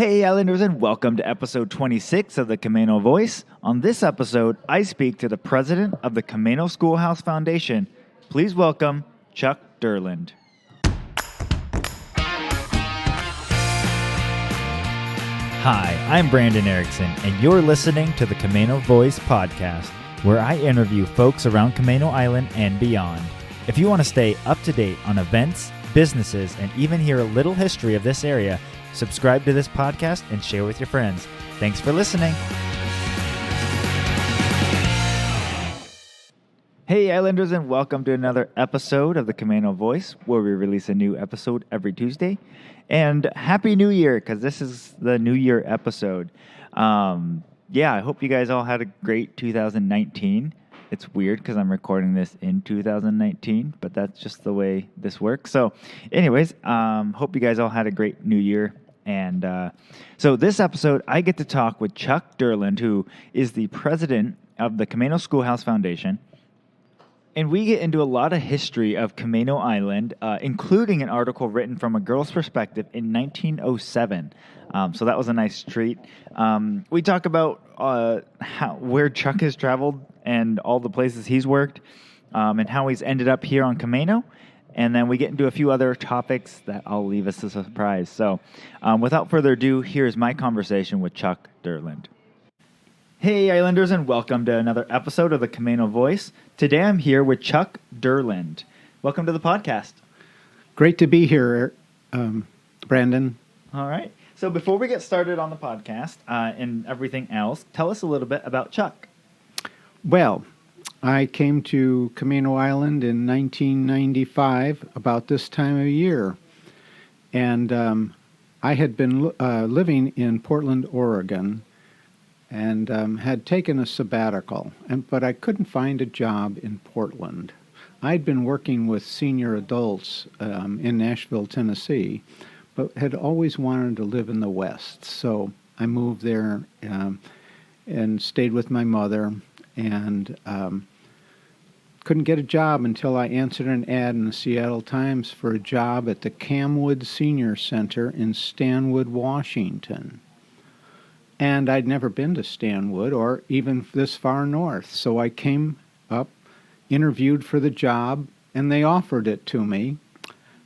Hey Islanders, and welcome to episode 26 of the Camano Voice. On this episode, I speak to the president of the Camano Schoolhouse Foundation. Please welcome Chuck Durland. Hi, I'm Brandon Erickson, and you're listening to the Camano Voice podcast, where I interview folks around Camano Island and beyond. If you want to stay up to date on events, businesses, and even hear a little history of this area, subscribe to this podcast and share with your friends. Thanks for listening. Hey Islanders, and welcome to another episode of the Camano Voice, where we release a new episode every Tuesday. And Happy New Year, because this is the New Year episode. I hope you guys all had a great 2019. It's weird because I'm recording this in 2019, but that's just the way this works. So anyways, hope you guys all had a great New Year. And so this episode, I get to talk with Chuck Durland, who is the president of the Camano Schoolhouse Foundation. And we get into a lot of history of Camano Island, including an article written from a girl's perspective in 1907. So that was a nice treat. We talk about where Chuck has traveled and all the places he's worked, and how he's ended up here on Camano. And then we get into a few other topics that I'll leave as a surprise. So without further ado, here's my conversation with Chuck Durland. Hey Islanders, and welcome to another episode of the Camano Voice. Today I'm here with Chuck Durland. Welcome to the podcast. Great to be here, Brandon. All right. So before we get started on the podcast and everything else, tell us a little bit about Chuck. Well, I came to Camano Island in 1995, about this time of year. And I had been living in Portland, Oregon, and had taken a sabbatical, but I couldn't find a job in Portland. I'd been working with senior adults in Nashville, Tennessee, but had always wanted to live in the West. So I moved there and stayed with my mother, and couldn't get a job until I answered an ad in the Seattle Times for a job at the Camwood Senior Center in Stanwood, Washington. And I'd never been to Stanwood or even this far north. So I came up, interviewed for the job, and they offered it to me.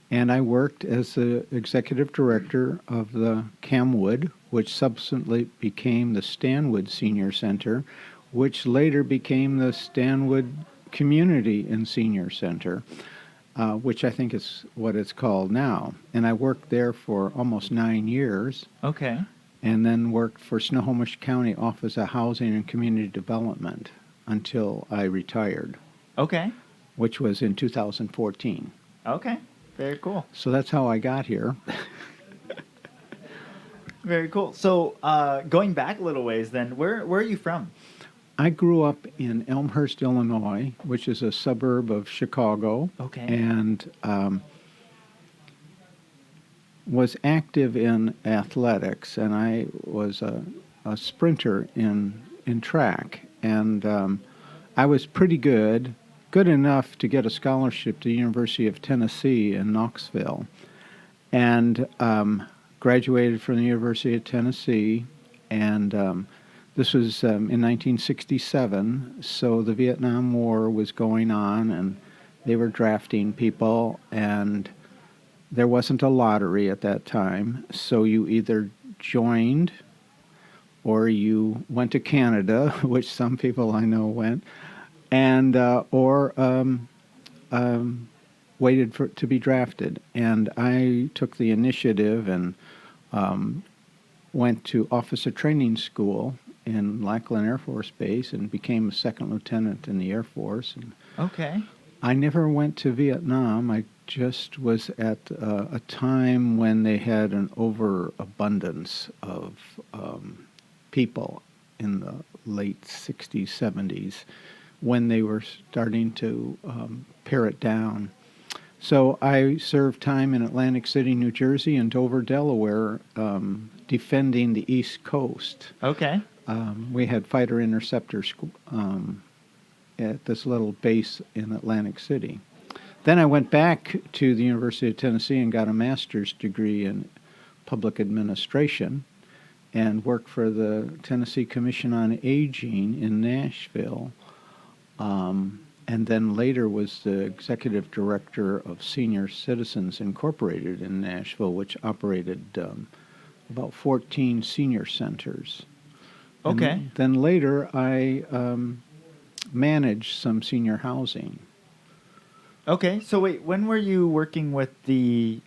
And I worked as the executive director of the Camwood, which subsequently became the Stanwood Senior Center, which later became the Stanwood Community and Senior Center, which I think is what it's called now. And I worked there for almost 9 years. Okay. And then worked for Snohomish County Office of Housing and Community Development until I retired. Okay. Which was in 2014. Okay. Very cool. So that's how I got here. Very cool. So going back a little ways then, where are you from? I grew up in Elmhurst, Illinois, which is a suburb of Chicago. Okay. And was active in athletics, and I was a sprinter in track. And I was pretty good enough to get a scholarship to the University of Tennessee in Knoxville. And graduated from the University of Tennessee, and this was in 1967, so the Vietnam War was going on, and they were drafting people, and there wasn't a lottery at that time, so you either joined or you went to Canada, which some people I know went, and or waited to be drafted. And I took the initiative and went to officer training school in Lackland Air Force Base and became a second lieutenant in the Air Force. And Okay. I never went to Vietnam. I just was at a time when they had an overabundance of people in the late 60s, 70s, when they were starting to pare it down. So I served time in Atlantic City, New Jersey, and Dover, Delaware, defending the East Coast. Okay. We had fighter interceptors at this little base in Atlantic City. Then I went back to the University of Tennessee and got a master's degree in public administration. and worked for the Tennessee Commission on Aging in Nashville. And then later was the executive director of Senior Citizens Incorporated in Nashville, which operated about 14 senior centers. Okay. And then later, I managed some senior housing. Okay. So wait, when were you working with the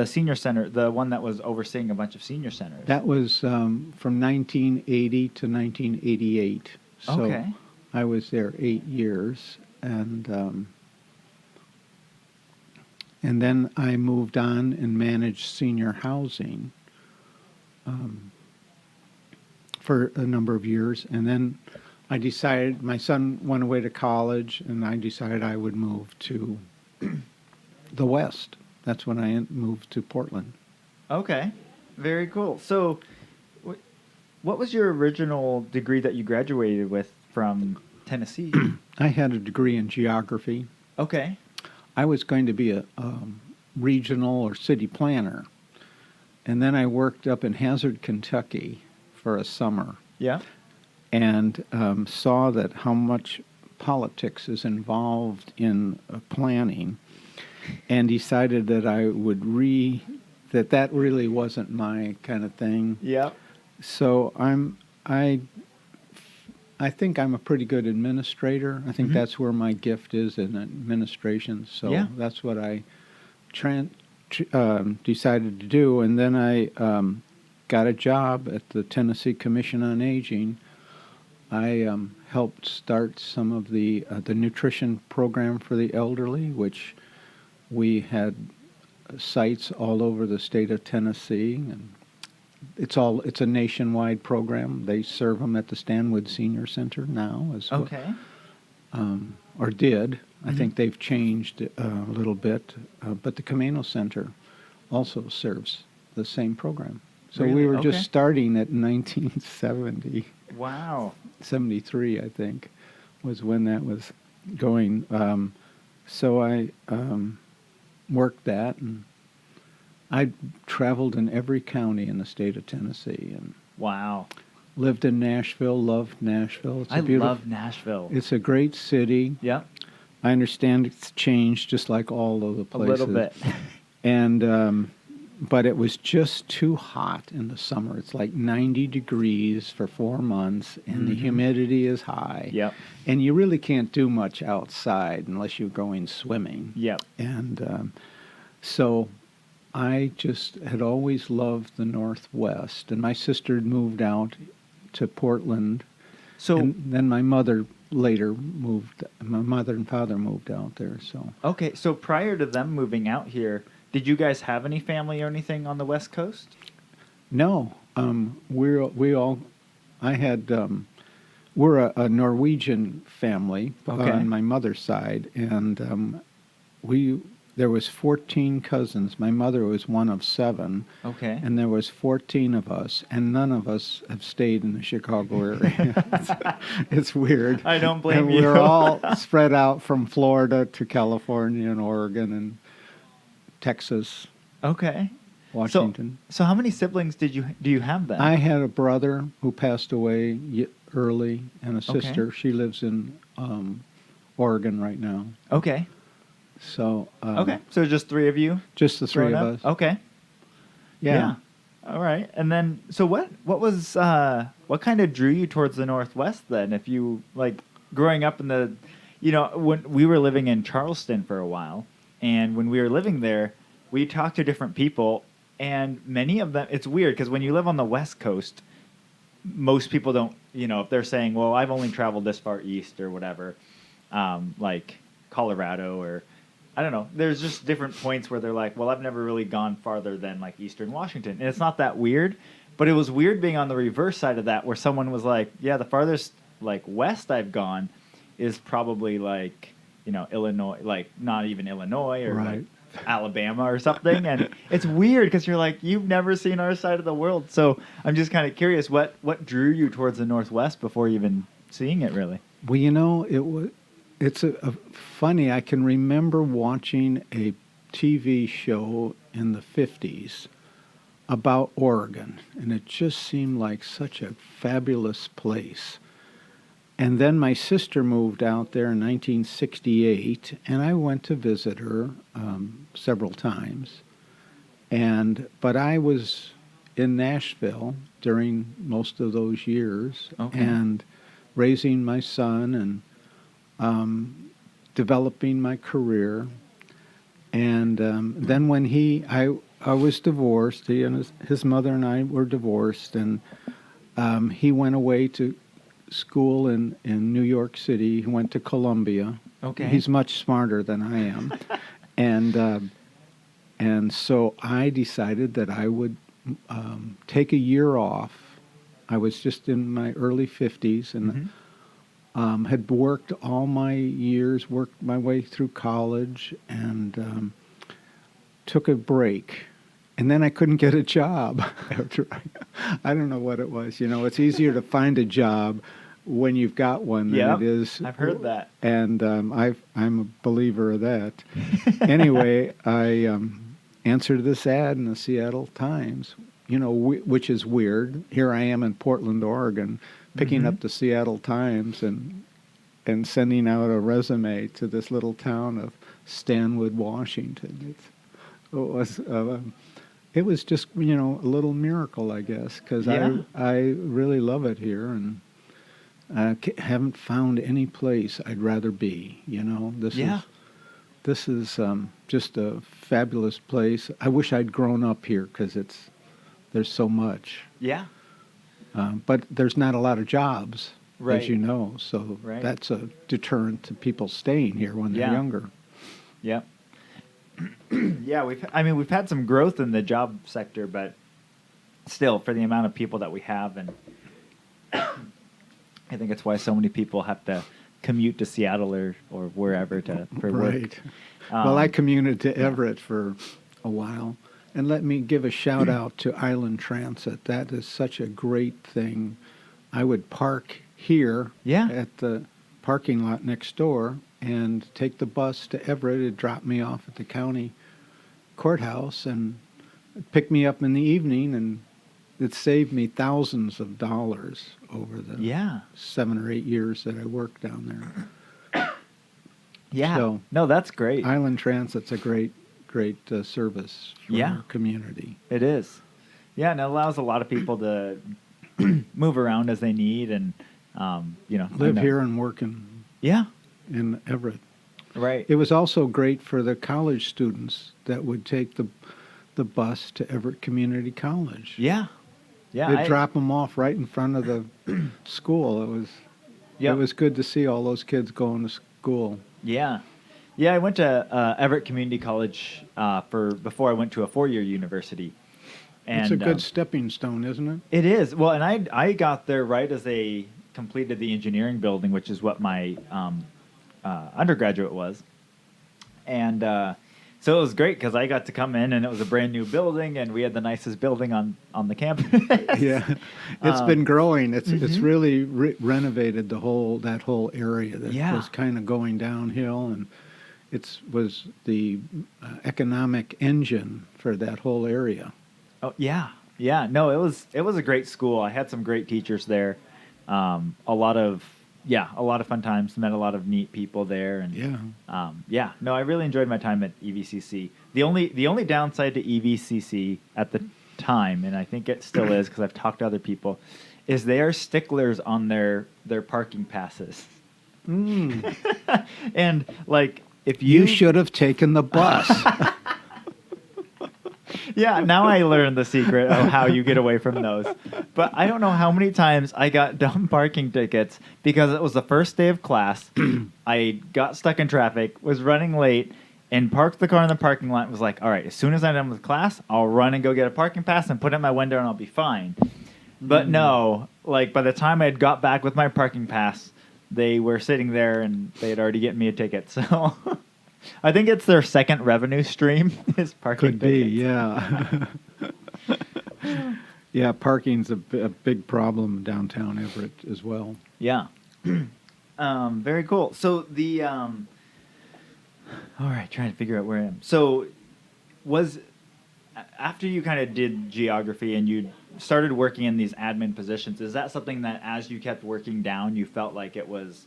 senior center, the one that was overseeing a bunch of senior centers? That was from 1980 to 1988. So Okay. I was there 8 years, and then I moved on and managed senior housing for a number of years, and then I decided my son went away to college, and I decided I would move to the West. That's when I moved to Portland. Okay. Very cool. So, what was your original degree that you graduated with from Tennessee? I had a degree in geography. Okay. I was going to be a regional or city planner, and then I worked up in Hazard, Kentucky for a summer, Yeah. and saw that how much politics is involved in planning, and decided that I would that really wasn't my kind of thing. Yeah. So I think I'm a pretty good administrator. I think that's where my gift is, in administration. So Yeah. that's what I decided to do. And then I got a job at the Tennessee Commission on Aging. I helped start some of the nutrition program for the elderly, which we had sites all over the state of Tennessee, and it's a nationwide program. They serve them at the Stanwood Senior Center now, as well, Okay. or did. I think they've changed a little bit, but the Camano Center also serves the same program. So Really? we were Okay. just starting at 1970, Wow. 73, I think, was when that was going. So I worked that, and I traveled in every county in the state of Tennessee, and Wow. lived in Nashville, loved Nashville. It's I love Nashville. It's a great city. Yeah. I understand it's changed just like all of the A places. little bit. And but it was just too hot in the summer. It's like 90 degrees for 4 months, and the humidity is high. Yep. And you really can't do much outside unless you're going swimming. Yep. And so I just had always loved the Northwest. And my sister had moved out to Portland. So And then my mother later moved. My mother and father moved out there. So okay, so prior to them moving out here, did you guys have any family or anything on the West Coast? no, we're a Norwegian family Okay. on my mother's side, and there was 14 cousins. My mother was one of 7. Okay. And there was 14 of us, and none of us have stayed in the Chicago area. It's weird. I don't blame and you. We're all spread out from Florida to California and Oregon and Texas, Okay. Washington. So how many siblings do you have then? I had a brother who passed away early, and a Okay. sister. She lives in Oregon right now. Okay. So Okay. So just 3 of you? just the 3 of growing up? us. Okay. Yeah. All right. And then, so what was what kind of drew you towards the Northwest then? If you like growing up in the, when we were living in Charleston for a while, and when we were living there, we talked to different people, and many of them, it's weird because when you live on the West Coast, most people don't, if they're saying, well, I've only traveled this far east or whatever, like Colorado or I don't know. There's just different points where they're like, well, I've never really gone farther than like Eastern Washington. And it's not that weird, but it was weird being on the reverse side of that where someone was like, yeah, the farthest like west I've gone is probably like, Illinois, like not even Illinois or Right. like Alabama or something. And it's weird because you're like, you've never seen our side of the world. So I'm just kind of curious, what drew you towards the Northwest before even seeing it really? Well, it's funny. I can remember watching a TV show in the 50s about Oregon, and it just seemed like such a fabulous place. And then my sister moved out there in 1968, and I went to visit her several times. But I was in Nashville during most of those years, Okay. and raising my son and developing my career. And then when I was divorced. He and his mother and I were divorced, and he went away to school in New York City. He went to Columbia. Okay. He's much smarter than I am, and so I decided that I would take a year off. I was just in my early 50s, and had worked all my years, worked my way through college, and took a break. And then I couldn't get a job after I don't know what it was. You know, it's easier to find a job when you've got one than Yep, it is. I've heard that. And I'm a believer of that. Anyway, I answered this ad in the Seattle Times, you know, which is weird. Here I am in Portland, Oregon, picking up the Seattle Times and sending out a resume to this little town of Stanwood, Washington. It was just, you know, a little miracle, I guess, because I really love it here, and I haven't found any place I'd rather be. You know, this is just a fabulous place. I wish I'd grown up here because there's so much. Yeah. But there's not a lot of jobs, Right. as you know, so that's a deterrent to people staying here when they're younger. Yeah. Yeah, we've had some growth in the job sector, but still, for the amount of people that we have, and I think it's why so many people have to commute to Seattle or wherever for work. Right. Well, I commuted to Everett for a while. And let me give a shout out to Island Transit. That is such a great thing. I would park here at the parking lot next door and take the bus to Everett. It'd drop me off at the county courthouse and pick me up in the evening, and it saved me thousands of dollars over the 7 or 8 years that I worked down there. Yeah. So, no, that's great. Island Transit's a great service for our community. It is. Yeah, and it allows a lot of people to move around as they need, and live here and work in Everett. Right. It was also great for the college students that would take the bus to Everett Community College. Yeah. They'd drop them off right in front of the school. It was good to see all those kids going to school. Yeah. Yeah, I went to Everett Community College before I went to a 4-year university. And it's a good stepping stone, isn't it? It is. Well, and I got there right as they completed the engineering building, which is what my undergraduate was. And so it was great because I got to come in, and it was a brand new building, and we had the nicest building on the campus. Yeah, it's been growing. It's really renovated that whole area that was kind of going downhill, and it was the economic engine for that whole area. Oh yeah. No, it was a great school. I had some great teachers there. A lot of fun times. Met a lot of neat people there, and no, I really enjoyed my time at EVCC. The only downside to EVCC at the time, and I think it still is because I've talked to other people, is they are sticklers on their parking passes. And like, if you should have taken the bus. Yeah, now I learned the secret of how you get away from those. But I don't know how many times I got dumb parking tickets because it was the first day of class. I got stuck in traffic, was running late, and parked the car in the parking lot and was like, all right, as soon as I'm done with class, I'll run and go get a parking pass and put it in my window and I'll be fine. But no, like by the time I had got back with my parking pass, they were sitting there and they had already given me a ticket. So I think it's their second revenue stream is parking tickets. Could be, yeah. Yeah, parking's a big problem downtown Everett as well. Yeah. Very cool. So the all right, trying to figure out where I am. So after you kind of did geography and you started working in these admin positions, is that something that as you kept working down, you felt like it was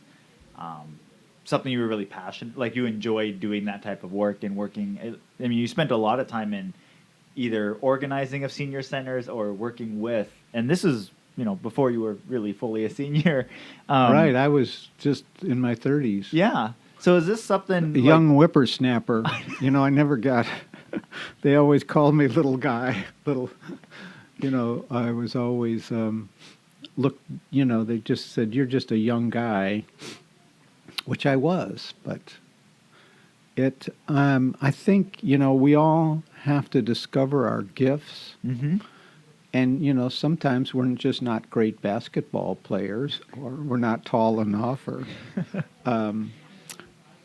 something you were really passionate, like you enjoyed doing that type of work and working? I mean, you spent a lot of time in either organizing of senior centers or working with, and this is, before you were really fully a senior. Right. I was just in my 30s. Yeah. So is this something A young whippersnapper. I never got, they always called me little guy, I was always, they just said, you're just a young guy, which I was, but I think, we all have to discover our gifts. Mm-hmm. And, sometimes we're just not great basketball players, or we're not tall enough, or,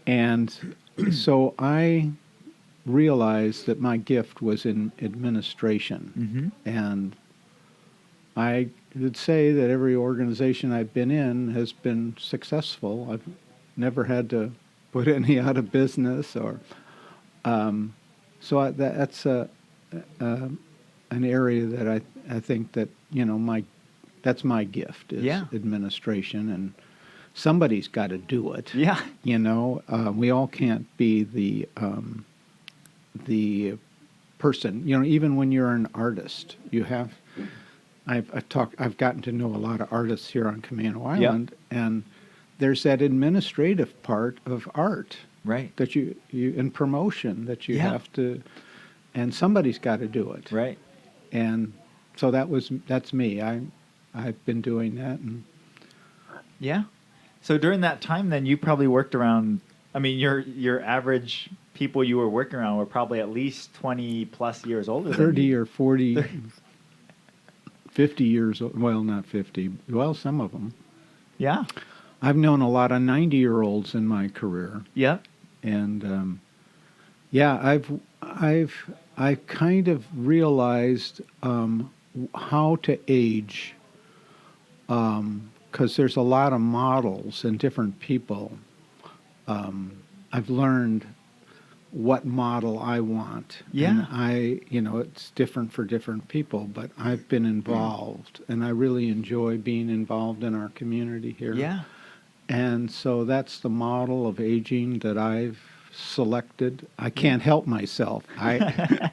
and so I realized that my gift was in administration. Mm-hmm. And I would say that every organization I've been in has been successful. I've never had to put any out of business, or so that's an area that I think that that's my gift is administration, and somebody's got to do it. Yeah. We all can't be the person. Even when you're an artist, you have. I've gotten to know a lot of artists here on Camano Island, and there's that administrative part of art, right? That you in promotion that you have to, and somebody's got to do it, right? And so that's me. I've been doing that, and So during that time, then you probably worked around. I mean, your average people you were working around were probably at least 20 plus years older. 30 or 40. 50 years old. Well, not 50. Well, some of them. Yeah. I've known a lot of 90-year-olds in my career. Yeah. And I've kind of realized how to age, because there's a lot of models and different people. I've learned what model I want. Yeah. And it's different for different people, but I've been involved, and I really enjoy being involved in our community here. Yeah. And so that's the model of aging that I've selected. I can't help myself. I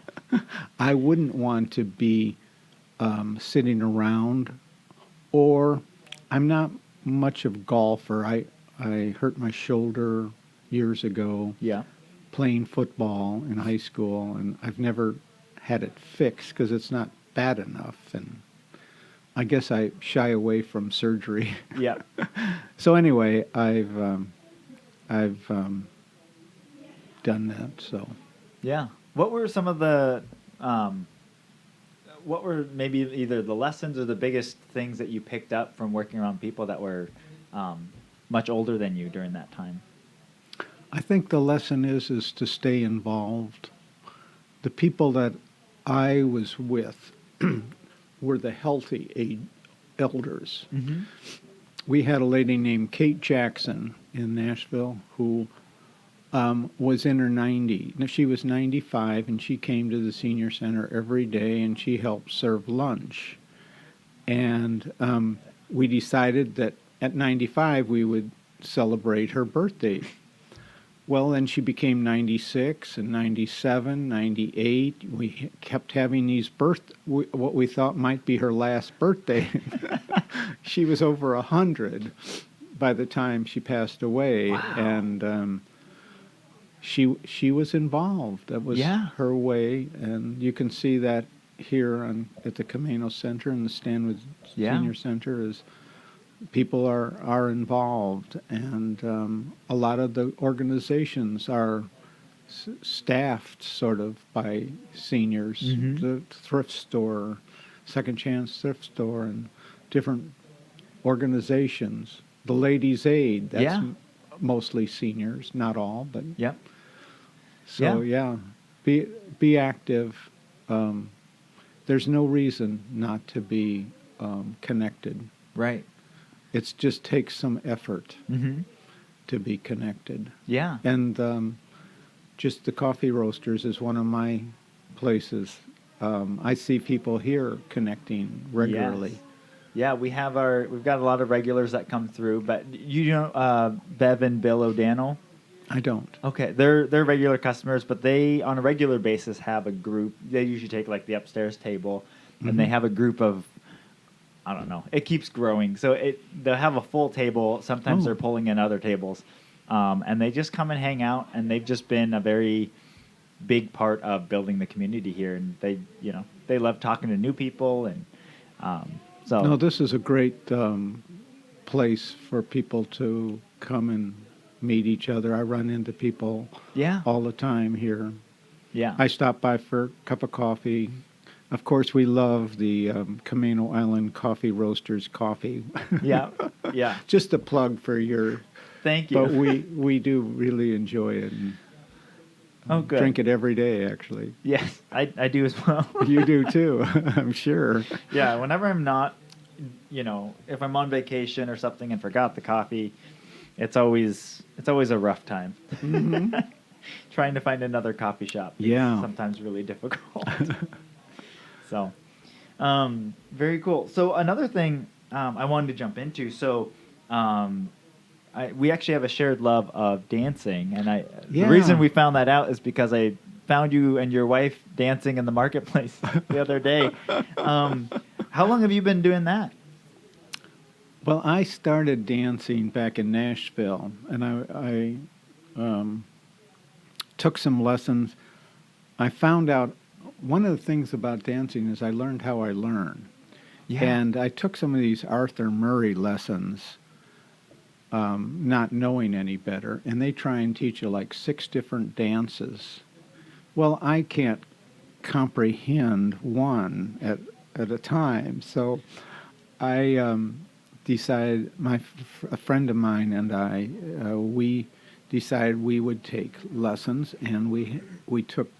wouldn't want to be sitting around, or I'm not much of a golfer. I hurt my shoulder years ago. Yeah. Playing football in high school, and I've never had it fixed because it's not bad enough, and I guess I shy away from surgery. Yeah. So anyway, I've done that. So yeah. What were some of the what were maybe either the lessons or the biggest things that you picked up from working around people that were much older than you during that time? I think the lesson is to stay involved. The people that I was with were the healthy elders. Mm-hmm. We had a lady named Kate Jackson in Nashville who was in her 90s. Now, she was 95, and she came to the senior center every day, and she helped serve lunch. And we decided that at 95 we would celebrate her birthday. Well, then she became 96 and 97, 98. We kept having these what we thought might be her last birthday. She was over 100 by the time she passed away. Wow. And she was involved. That was her way. And you can see that here at the Camano Center and the Stanwood Senior Center is people are involved, and a lot of the organizations are staffed sort of by seniors. Mm-hmm. The thrift store, Second Chance Thrift Store, and different organizations. The Ladies' Aid, that's mostly seniors, not all, but So be active. There's no reason not to be connected. Right. It just takes some effort Mm-hmm. to be connected. Yeah. And just the Coffee Roasters is one of my places. I see people here connecting regularly. Yes. Yeah, we've got a lot of regulars that come through, but you know Bev and Bill O'Dannell? I don't. Okay, they're regular customers, but they on a regular basis have a group. They usually take like the upstairs table, and they have a group of I don't know. It keeps growing, so they'll have a full table. Sometimes Oh. they're pulling in other tables, and they just come and hang out. And they've just been a very big part of building the community here. And they love talking to new people, and so No, this is a great place for people to come and meet each other. I run into people yeah, all the time here. yeah. I stop by for a cup of coffee. Of course, we love the Camano Island Coffee Roasters coffee. Yeah, yeah. Just a plug for your. Thank you. But we do really enjoy it and Oh, good. drink it every day, actually. Yes, I do as well. You do too, I'm sure. Yeah, whenever I'm not, if I'm on vacation or something and forgot the coffee, it's always a rough time. Mm-hmm. Trying to find another coffee shop is Yeah. sometimes really difficult. So, very cool. So another thing I wanted to jump into. So, we actually have a shared love of dancing, and the reason we found that out is because I found you and your wife dancing in the marketplace the other day. How long have you been doing that? Well, I started dancing back in Nashville, and I took some lessons. I found out one of the things about dancing is I learned how I learn. Yeah. And I took some of these Arthur Murray lessons, not knowing any better, and they try and teach you like 6 different dances. Well, I can't comprehend one at a time, so I decided, a friend of mine and I, we decided we would take lessons, and we took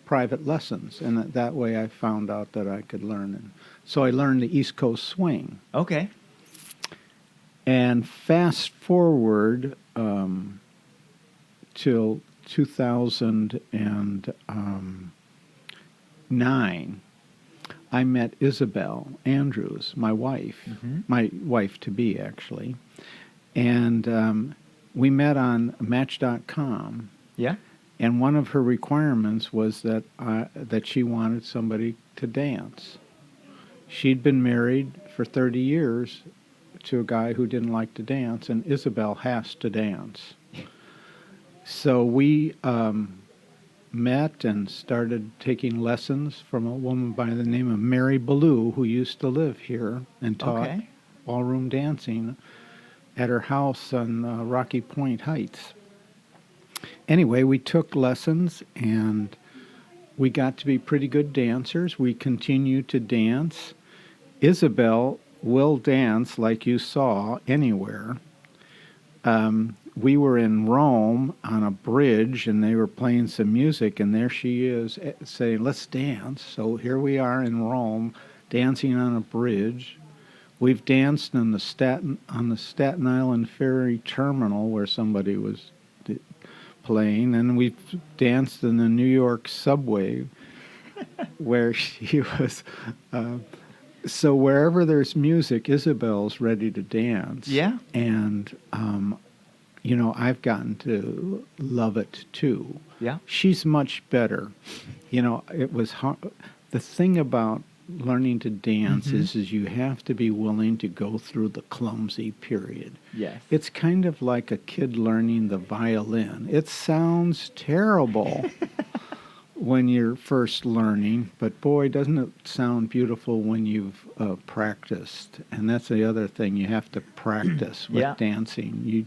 private lessons, and that way I found out that I could learn. And so I learned the East Coast swing. Okay. And fast forward till 2009, I met Isabel Andrews, my wife, my wife-to-be, actually. And we met on Match.com. Yeah. And one of her requirements was that she wanted somebody to dance. She'd been married for 30 years to a guy who didn't like to dance, and Isabel has to dance. So we met and started taking lessons from a woman by the name of Mary Ballou, who used to live here and taught ballroom dancing at her house on Rocky Point Heights. Anyway, we took lessons, and we got to be pretty good dancers. We continued to dance. Isabel will dance like you saw anywhere. We were in Rome on a bridge, and they were playing some music, and there she is saying, "Let's dance." So here we are in Rome, dancing on a bridge. We've danced on the Staten Island Ferry Terminal where somebody was playing, and we've danced in the New York subway where she was. So wherever there's music, Isabel's ready to dance. Yeah. And, I've gotten to love it too. Yeah. She's much better. It was hard. The thing about learning to dance is you have to be willing to go through the clumsy period. Yes. It's kind of like a kid learning the violin. It sounds terrible when you're first learning, but boy, doesn't it sound beautiful when you've practiced. And that's the other thing, you have to practice with dancing. You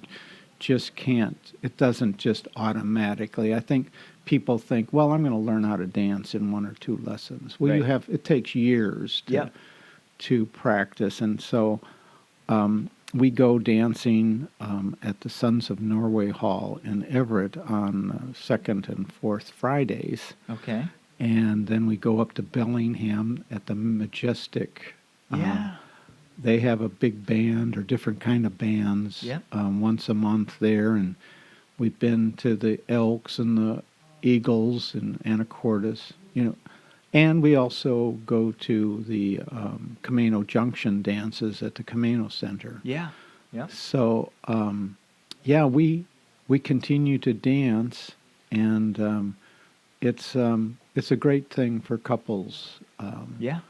just can't, it doesn't just automatically. I think people think, well, I'm going to learn how to dance in 1 or 2 lessons. Well, it takes years to practice. And so we go dancing at the Sons of Norway Hall in Everett on 2nd and 4th Fridays. Okay. And then we go up to Bellingham at the Majestic. Yeah. They have a big band or different kind of bands once a month there. And we've been to the Elks and the Eagles and Anacortes. And we also go to the Camano Junction dances at the Camano Center. Yeah. Yeah. So, yeah, we continue to dance, and it's a great thing for couples. Yeah.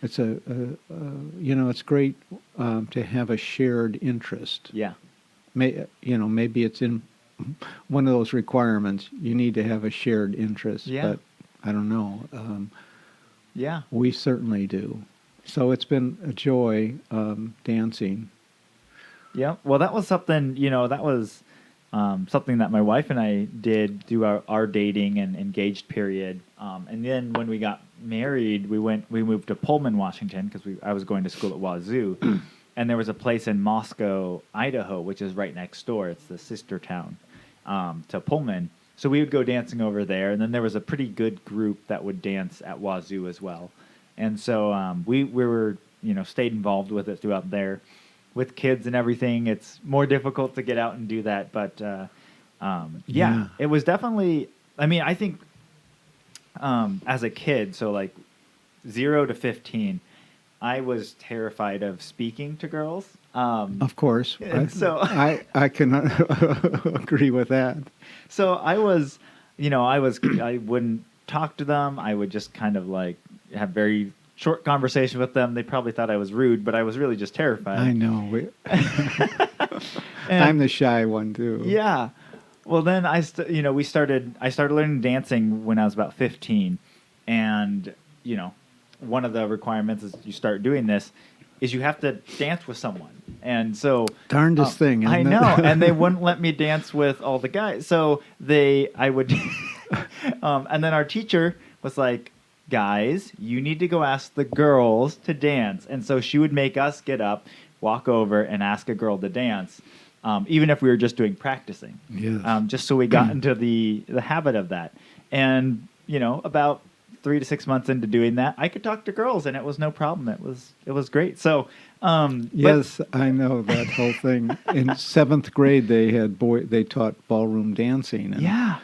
It's it's great to have a shared interest. Yeah. Maybe it's in one of those requirements. You need to have a shared interest, Yeah. but I don't know. Yeah. We certainly do. So it's been a joy dancing. Yeah. Well, that was something, that was something that my wife and I did through our dating and engaged period. And then when we got married, we moved to Pullman, Washington, because I was going to school at Wazoo. And there was a place in Moscow, Idaho, which is right next door. It's the sister town to Pullman. So we would go dancing over there. And then there was a pretty good group that would dance at Wazoo as well. And so we were, stayed involved with it throughout there. With kids and everything, it's more difficult to get out and do that. But Yeah. it was definitely. I mean, I think as a kid, so like 0 to 15, I was terrified of speaking to girls. Of course. And so I can agree with that. So I wouldn't talk to them. I would just kind of like have very short conversation with them. They probably thought I was rude, but I was really just terrified. I know. I'm the shy one too. Yeah. Well, then I started learning dancing when I was about 15, and one of the requirements is you start doing this is you have to dance with someone, and so Darndest thing. I isn't it? know, and they wouldn't let me dance with all the guys, so I would, and then our teacher was like, guys, you need to go ask the girls to dance. And so she would make us get up, walk over, and ask a girl to dance, even if we were just doing practicing. Yes. Just so we got into the habit of that. And, about 3 to 6 months into doing that, I could talk to girls, and it was no problem. It was great. So, yes, I know that whole thing. In 7th grade, they taught ballroom dancing. And yeah.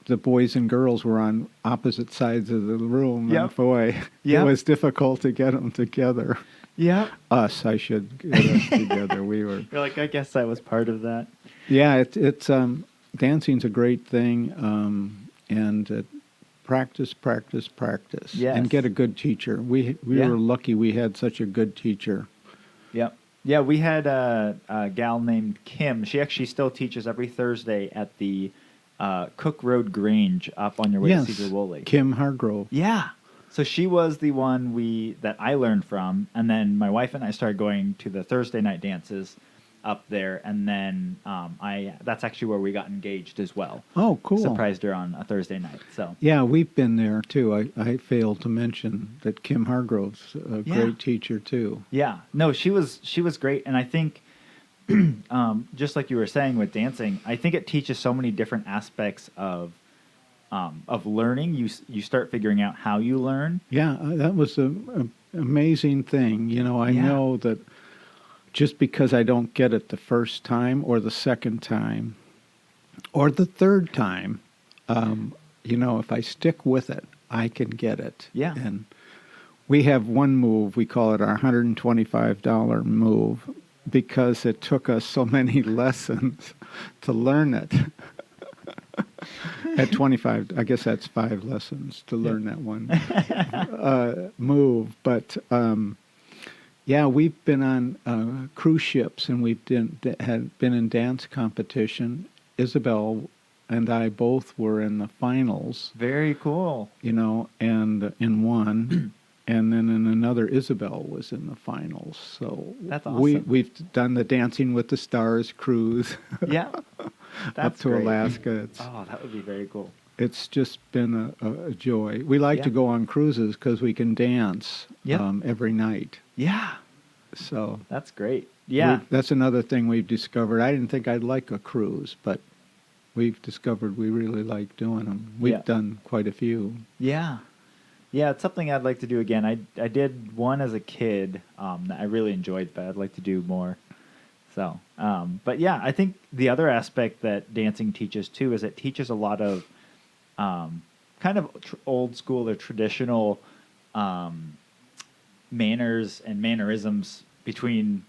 the boys and girls were on opposite sides of the room. Yep. And boy, Yep. it was difficult to get them together. Yeah. I should get us together. We were. You're like, I guess I was part of that. Yeah, it's dancing's a great thing, and practice, Yes. and get a good teacher. We Yeah. were lucky we had such a good teacher. Yep. Yeah, we had a gal named Kim. She actually still teaches every Thursday at the Cook Road Grange up on your way to Cedar Woolley. Kim Hargrove. Yeah. So she was the one that I learned from, and then my wife and I started going to the Thursday night dances up there, and then that's actually where we got engaged as well. Oh, cool. Surprised her on a Thursday night. So Yeah, we've been there too. I failed to mention that Kim Hargrove's a Yeah. great teacher too. yeah, no, she was great, and I think just like you were saying with dancing, I think it teaches so many different aspects of learning. You start figuring out how you learn. Yeah, that was an amazing thing. I Yeah. know that just because I don't get it the first time or the second time or the third time, if I stick with it, I can get it. Yeah. And we have one move, we call it our $125 move, because it took us so many lessons to learn it. At 25, I guess that's 5 lessons to learn that one move. But yeah, we've been on cruise ships, and had been in dance competition. Isabel and I both were in the finals. Very cool. And in one. And then in another, Isabel was in the finals. So That's awesome. We've done the Dancing with the Stars cruise Yeah. up That's to great. Alaska. Oh, that would be very cool. It's just been a joy. We like Yeah. to go on cruises because we can dance Yep. every night. Yeah. So That's great. Yeah. that's another thing we've discovered. I didn't think I'd like a cruise, but we've discovered we really like doing them. We've Yeah. done quite a few. Yeah. Yeah, it's something I'd like to do again. I did one as a kid that I really enjoyed, but I'd like to do more. So, but yeah, I think the other aspect that dancing teaches too is it teaches a lot of kind of old school or traditional manners and mannerisms between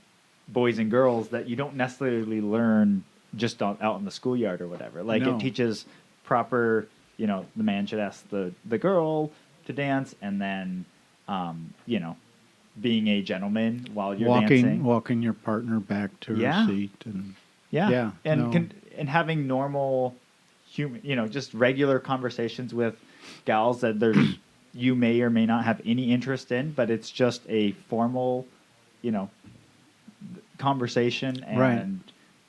boys and girls that you don't necessarily learn just out in the schoolyard or whatever. Like No. it teaches proper, the man should ask the girl to dance, and then, being a gentleman while you're dancing. Walking your partner back to her seat. And Yeah. And no. and having normal human, just regular conversations with gals that there's you may or may not have any interest in, but it's just a formal, conversation and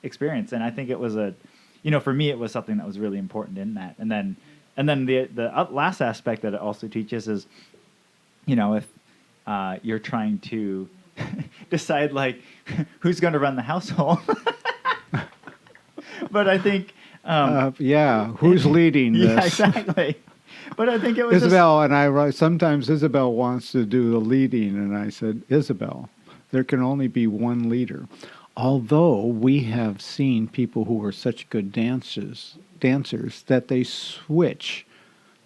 experience. And I think it was for me, it was something that was really important in that. And then the last aspect that it also teaches is, if you're trying to decide like who's going to run the household. But I think, who's leading this? Yeah, exactly. But I think it was Isabel and I. Sometimes Isabel wants to do the leading, and I said, Isabel, there can only be one leader. Although we have seen people who are such good dancers that they switch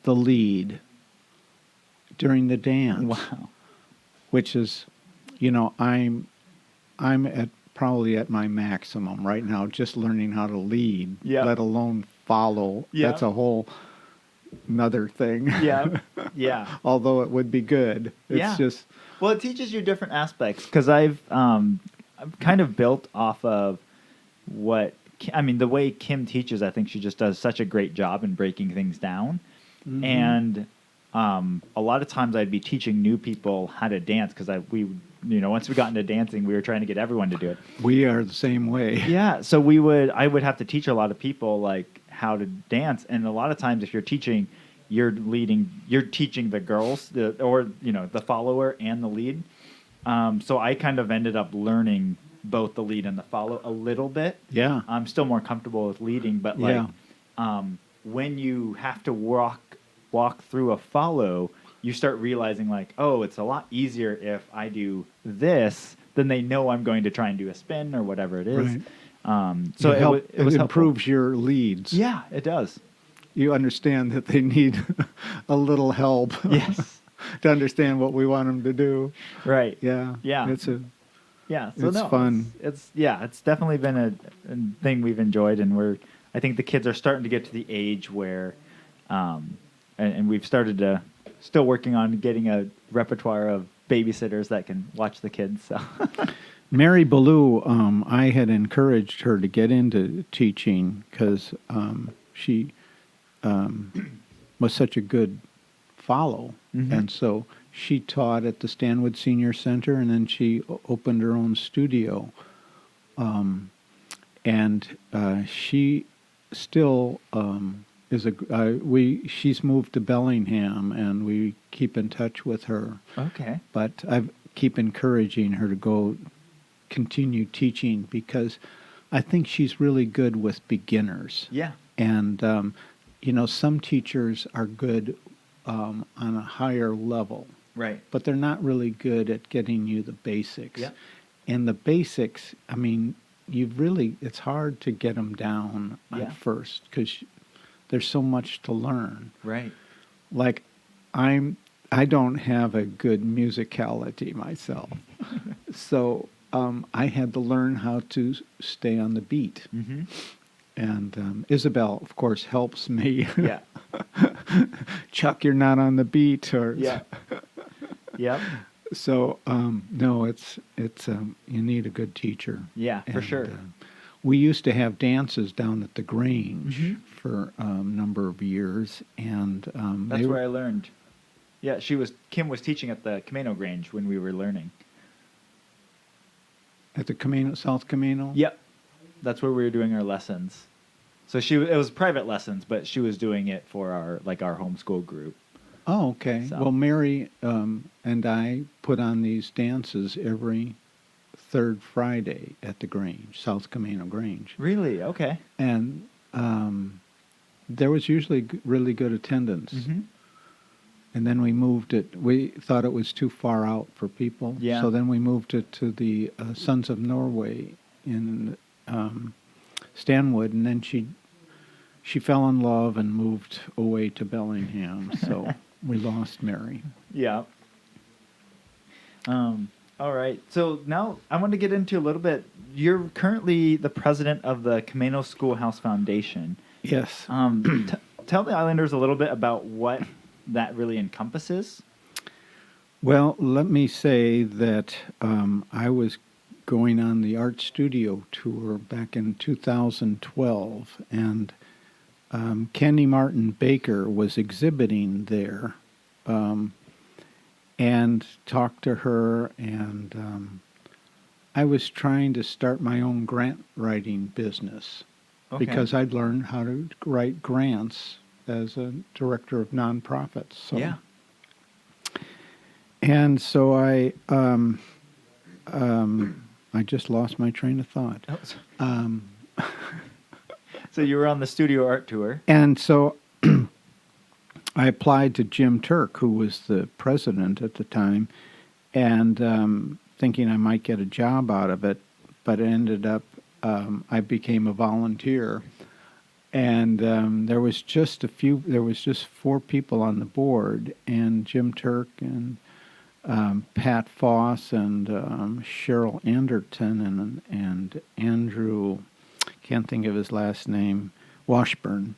the lead during the dance. Wow. Which is, I'm probably at my maximum right now, just learning how to lead, let alone follow. Yeah. That's a whole another thing. Yeah. Yeah. Although it would be good. It's just... Well, it teaches you different aspects, because I've kind of built off of the way Kim teaches. I think she just does such a great job in breaking things down. Mm-hmm. And a lot of times I'd be teaching new people how to dance, because once we got into dancing, we were trying to get everyone to do it. We are the same way. Yeah, so I would have to teach a lot of people like how to dance, and a lot of times if you're teaching, you're teaching the girls, the follower and the lead. So I kind of ended up learning both the lead and the follow a little bit. Yeah, I'm still more comfortable with leading, but when you have to walk through a follow, you start realizing like, oh, it's a lot easier if I do this, then they know I'm going to try and do a spin or whatever it is. Right. So it was improves helpful. your leads. Yeah, it does. You understand that they need a little help. Yes. To understand what we want them to do. Right. Yeah. Yeah. So it's fun. It's definitely been a thing we've enjoyed, and I think the kids are starting to get to the age where, and we've started still working on getting a repertoire of babysitters that can watch the kids. So. Mary Ballou, I had encouraged her to get into teaching because she was such a good follow. Mm-hmm. And so she taught at the Stanwood Senior Center, and then she opened her own studio. And she still she's moved to Bellingham, and we keep in touch with her. Okay. But I keep encouraging her to continue teaching, because I think she's really good with beginners. Yeah. And, some teachers are good on a higher level. Right. But they're not really good at getting you the basics. Yeah. And the basics, it's hard to get them down at first, because there's so much to learn. Right. Like, I don't have a good musicality myself. So I had to learn how to stay on the beat. Mm-hmm. And Isabel, of course, helps me. Yeah. Chuck, you're not on the beat. Or yeah. Yep. So no, it's you need a good teacher. Yeah, for sure. We used to have dances down at the Grange for a number of years, and that's where I learned. Yeah, Kim was teaching at the Camano Grange when we were learning. At the South Camano? Yep. That's where we were doing our lessons. So it was private lessons, but she was doing it for our homeschool group. Oh, okay. So. Well, Mary and I put on these dances every third Friday at the Grange, South Camano Grange. Really? Okay. And there was usually really good attendance. Mm-hmm. And then we moved it. We thought it was too far out for people. Yeah. So then we moved it to the Sons of Norway in Stanwood, and then she she fell in love and moved away to Bellingham. So we lost Mary. Yeah. All right. So now I want to get into a little bit. You're currently the president of the Camano Schoolhouse Foundation. Yes. Tell the Islanders a little bit about what that really encompasses. Well, let me say that I was going on the art studio tour back in 2012, and Candy Martin Baker was exhibiting there, and talked to her, and I was trying to start my own grant writing business because I'd learned how to write grants as a director of nonprofits. So. Yeah. And so I just lost my train of thought. So you were on the studio art tour. And so I applied to Jim Turk, who was the president at the time, and thinking I might get a job out of it, but it ended up I became a volunteer. And there was just 4 people on the board, and Jim Turk and Pat Foss and Cheryl Anderton and Andrew, can't think of his last name, Washburn,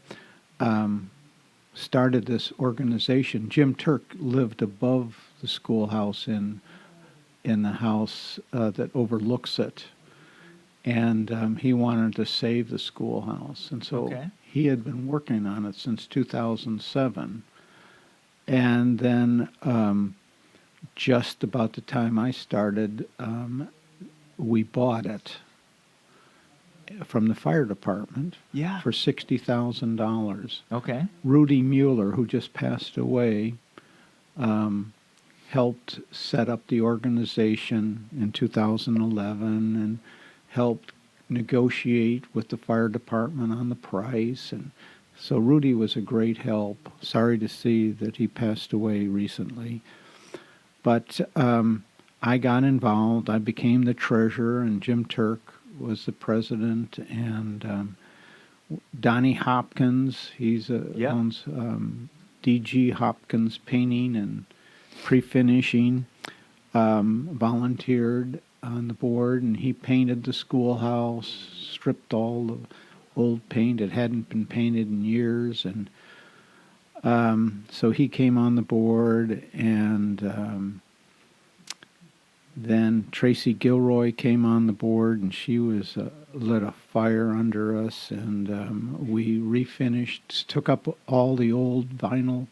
started this organization. Jim Turk lived above the schoolhouse in the house that overlooks it, and he wanted to save the schoolhouse, and so he had been working on it since 2007, and then just about the time I started, we bought it from the fire department for $60,000. Okay. Rudy Mueller, who just passed away, helped set up the organization in 2011 and helped negotiate with the fire department on the price. And so Rudy was a great help. Sorry to see that he passed away recently. But I got involved. I became the treasurer, and Jim Turk was the president. And Donnie Hopkins, owns DG Hopkins Painting and Pre-Finishing, volunteered on the board, and he painted the schoolhouse, stripped all the old paint. It hadn't been painted in years, and so he came on the board, and then Tracy Gilroy came on the board, and she lit a fire under us, and we refinished, took up all the old vinyl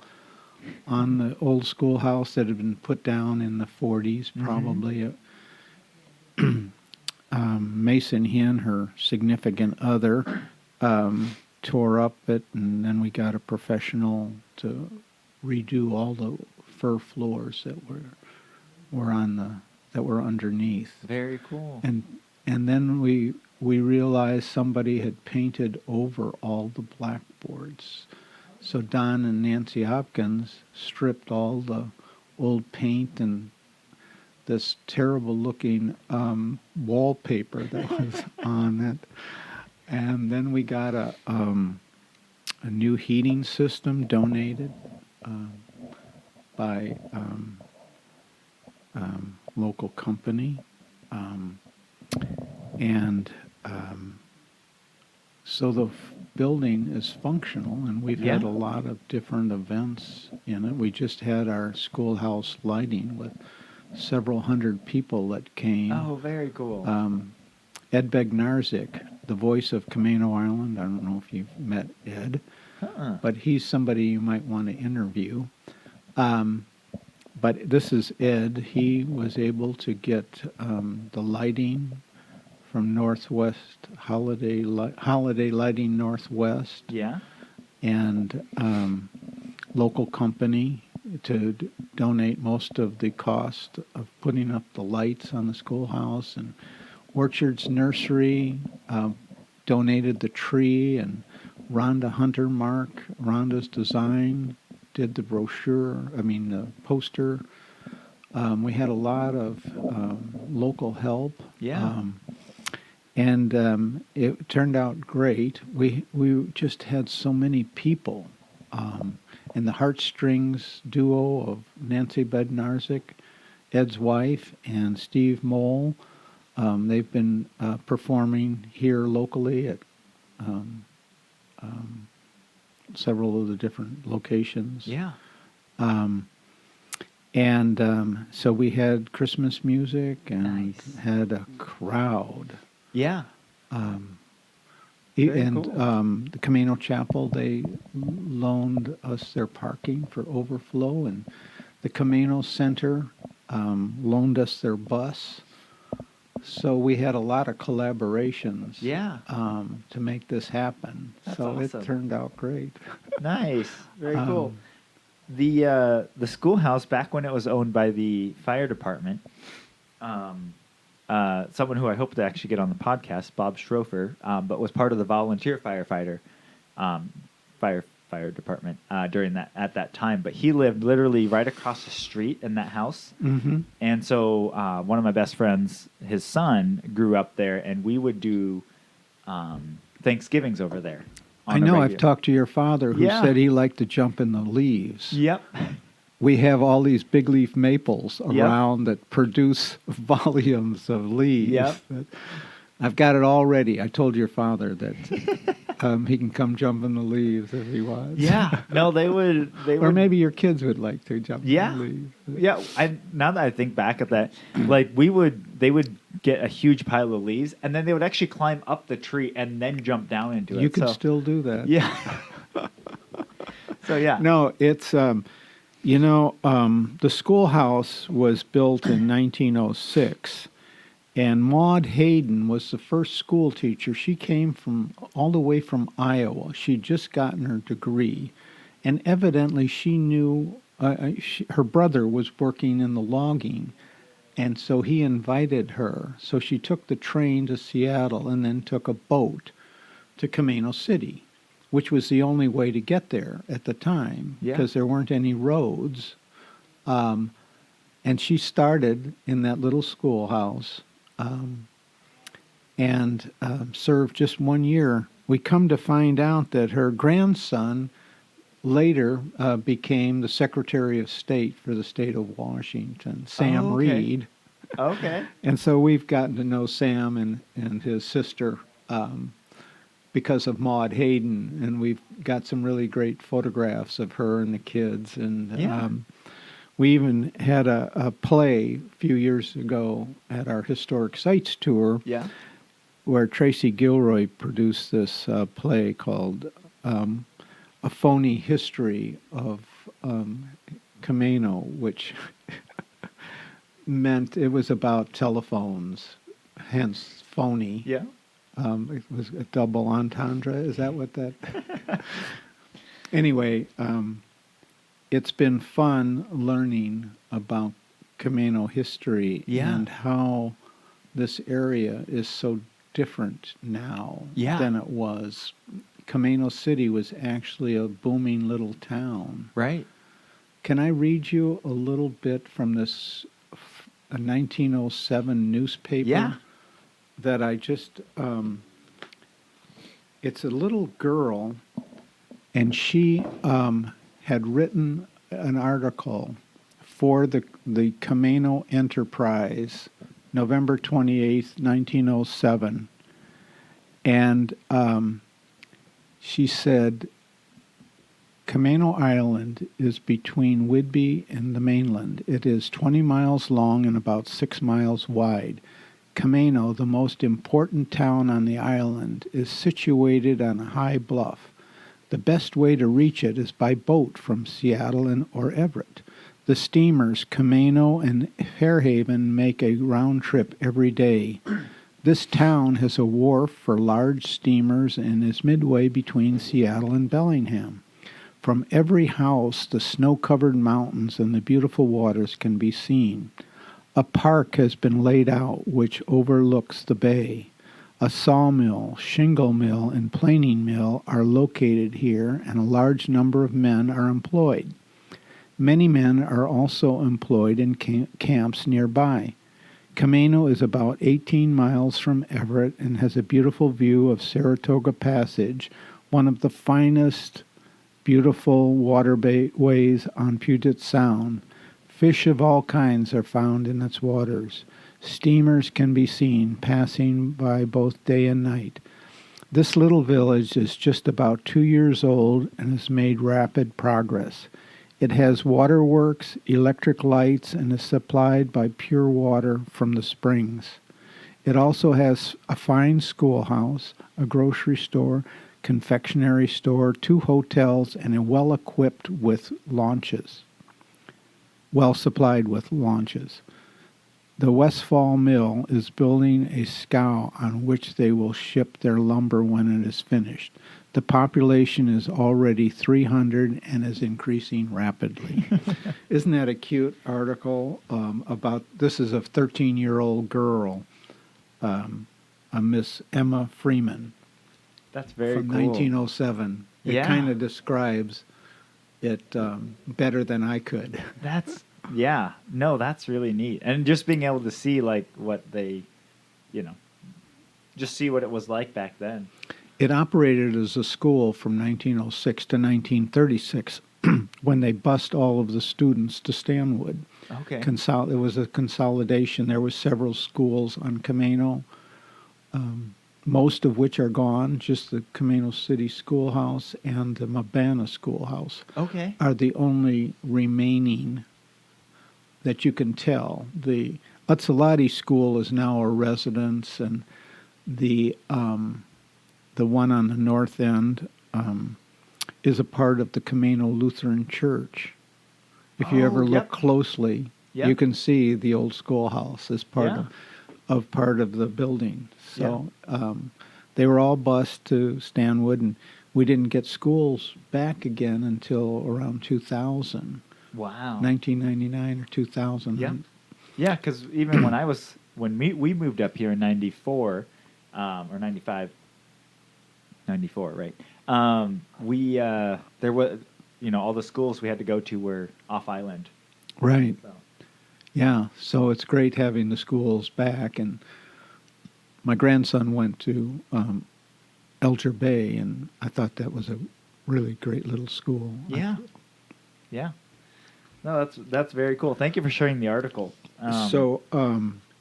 on the old schoolhouse that had been put down in the 40s, probably. Mason Hinn, her significant other, tore up it, and then we got a professional to redo all the fir floors that were underneath. Very cool. And then we realized somebody had painted over all the blackboards. So Don and Nancy Hopkins stripped all the old paint and this terrible looking wallpaper that was on it. And then we got a new heating system donated by local company, and so the building is functional, and we've had a lot of different events in it. We just had our schoolhouse lighting with several hundred people that came. Oh, very cool. Ed Begnarzik, the voice of Camano Island. I don't know if you've met Ed, but he's somebody you might want to interview. But this is Ed. He was able to get the lighting from Northwest, Holiday Lighting Northwest. Yeah. And local company to donate most of the cost of putting up the lights on the schoolhouse. And Orchards Nursery donated the tree, and Rhonda Huntermark, Rhonda's design, did the the poster. We had a lot of local help. Yeah. And it turned out great. We just had so many people. And the Heartstrings duo of Nancy Bednarzik, Ed's wife, and Steve Mole, they've been performing here locally at several of the different locations. Yeah. And so we had Christmas music and Nice. had a crowd. Yeah. Very And cool. the Camano Chapel, they loaned us their parking for overflow, and the Camano Center loaned us their bus. So we had a lot of collaborations Yeah. to make this happen. That's so awesome. it turned out great. Nice. Very cool. The schoolhouse, back when it was owned by the fire department, someone who I hope to actually get on the podcast, Bob Schrofer, but was part of the volunteer firefighter fire department during that time. But he lived literally right across the street in that house, Mm-hmm. and so one of my best friends, his son, grew up there, and we would do Thanksgivings over there. I know. I've talked to your father, who Yeah. said he liked to jump in the leaves. Yep. We have all these big leaf maples Yep. around that produce volumes of leaves. Yep. I've got it all ready. I told your father that he can come jump in the leaves if he wants. Yeah. No, they would. Or maybe your kids would like to jump Yeah. in the leaves. Yeah, now that I think back at that, like they would get a huge pile of leaves, and then they would actually climb up the tree and then jump down into it. You can So, still do that. yeah. So yeah. No, it's the schoolhouse was built in 1906, and Maud Hayden was the first school teacher. She came from all the way from Iowa. She'd just gotten her degree, and evidently she knew her brother was working in the logging, and so he invited her. So she took the train to Seattle and then took a boat to Camano City, which was the only way to get there at the time, Yeah. because there weren't any roads. And she started in that little schoolhouse and served just 1 year. We come to find out that her grandson later became the Secretary of State for the state of Washington, Sam Oh, okay. Reed. Okay. And so we've gotten to know Sam and his sister because of Maud Hayden, and we've got some really great photographs of her and the kids. And Yeah. we even had a play a few years ago at our Historic Sites tour Yeah. where Tracy Gilroy produced this play called A Phony History of Camano, which meant it was about telephones, hence phony. Yeah. It was a double entendre. Is that what that? Anyway, it's been fun learning about Camano history Yeah. and how this area is so different now Yeah. than it was. Camano City was actually a booming little town. Right. Can I read you a little bit from this a 1907 newspaper? Yeah. That I just, it's a little girl, and she had written an article for the Camano Enterprise, November 28th, 1907, and she said, Camano Island is between Whidbey and the mainland. It is 20 miles long and about 6 miles wide. Camano, the most important town on the island, is situated on a high bluff. The best way to reach it is by boat from Seattle or Everett. The steamers Camano and Fairhaven make a round trip every day. This town has a wharf for large steamers and is midway between Seattle and Bellingham. From every house, the snow-covered mountains and the beautiful waters can be seen. A park has been laid out which overlooks the bay. A sawmill, shingle mill, and planing mill are located here, and a large number of men are employed. Many men are also employed in camps nearby. Camano is about 18 miles from Everett and has a beautiful view of Saratoga Passage, one of the finest, beautiful waterways on Puget Sound. Fish of all kinds are found in its waters. Steamers can be seen passing by both day and night. This little village is just about 2 years old and has made rapid progress. It has waterworks, electric lights, and is supplied by pure water from the springs. It also has a fine schoolhouse, a grocery store, confectionery store, 2 hotels, and a well-supplied with launches. The Westfall Mill is building a scow on which they will ship their lumber when it is finished. The population is already 300 and is increasing rapidly. Isn't that a cute article about, this is a 13-year-old girl, a Miss Emma Freeman. That's very from cool. 1907. It kind of describes it better than I could. That's really neat. And just being able to see like what they, just see what it was like back then. It operated as a school from 1906 to 1936 when they bused all of the students to Stanwood. Okay. It was a consolidation. There were several schools on Camano, most of which are gone. Just the Camano City Schoolhouse and the Mabana Schoolhouse are the only remaining that you can tell. The Utsalati School is now a residence, and the one on the north end is a part of the Camano Lutheran Church. If you ever look closely, you can see the old schoolhouse as part of the building. So they were all bused to Stanwood, and we didn't get schools back again until around 2000. Wow. 1999 or 2000. Yeah. Yeah, because even when we moved up here in 94 or 95. 94, right? There was, all the schools we had to go to were off island. Right. So. Yeah. So it's great having the schools back. And my grandson went to Elger Bay, and I thought that was a really great little school. Yeah. Yeah. No, that's very cool. Thank you for sharing the article.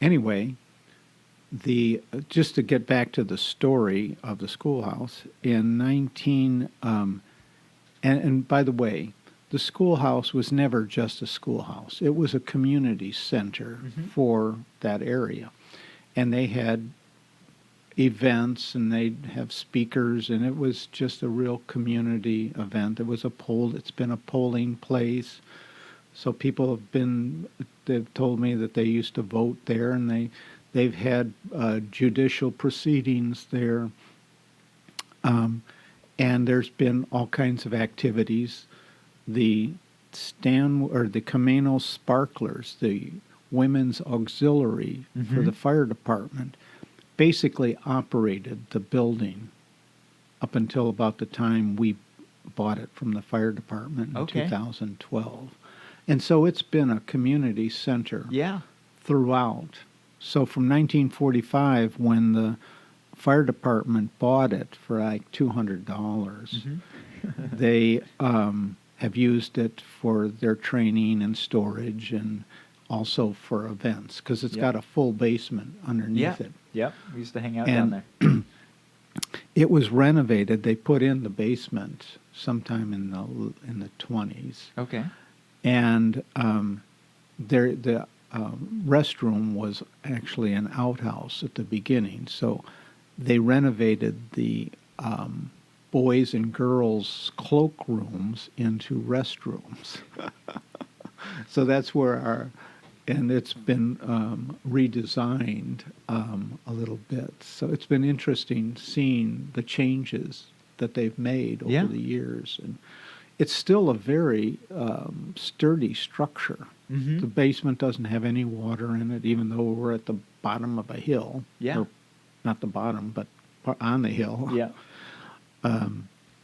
Anyway. Just to get back to the story of the schoolhouse, in and by the way, the schoolhouse was never just a schoolhouse. It was a community center for that area. And they had events, and they'd have speakers, and it was just a real community event. It's been a polling place. So people they've told me that they used to vote there, and they've had judicial proceedings there, and there's been all kinds of activities. The Camano Sparklers, the women's auxiliary for the fire department, basically operated the building up until about the time we bought it from the fire department in 2012. And so it's been a community center throughout. So from 1945, when the fire department bought it for like $200, they have used it for their training and storage, and also for events, because it's got a full basement underneath it. Yep, we used to hang out down there. It was renovated. They put in the basement sometime in the 20s. Okay. And the restroom was actually an outhouse at the beginning, so they renovated the boys and girls cloakrooms into restrooms. So that's where and it's been redesigned a little bit. So it's been interesting seeing the changes that they've made over the years. And it's still a very sturdy structure. The basement doesn't have any water in it, even though we're at the bottom of a hill. Yeah. Or not the bottom, but on the hill. Yeah.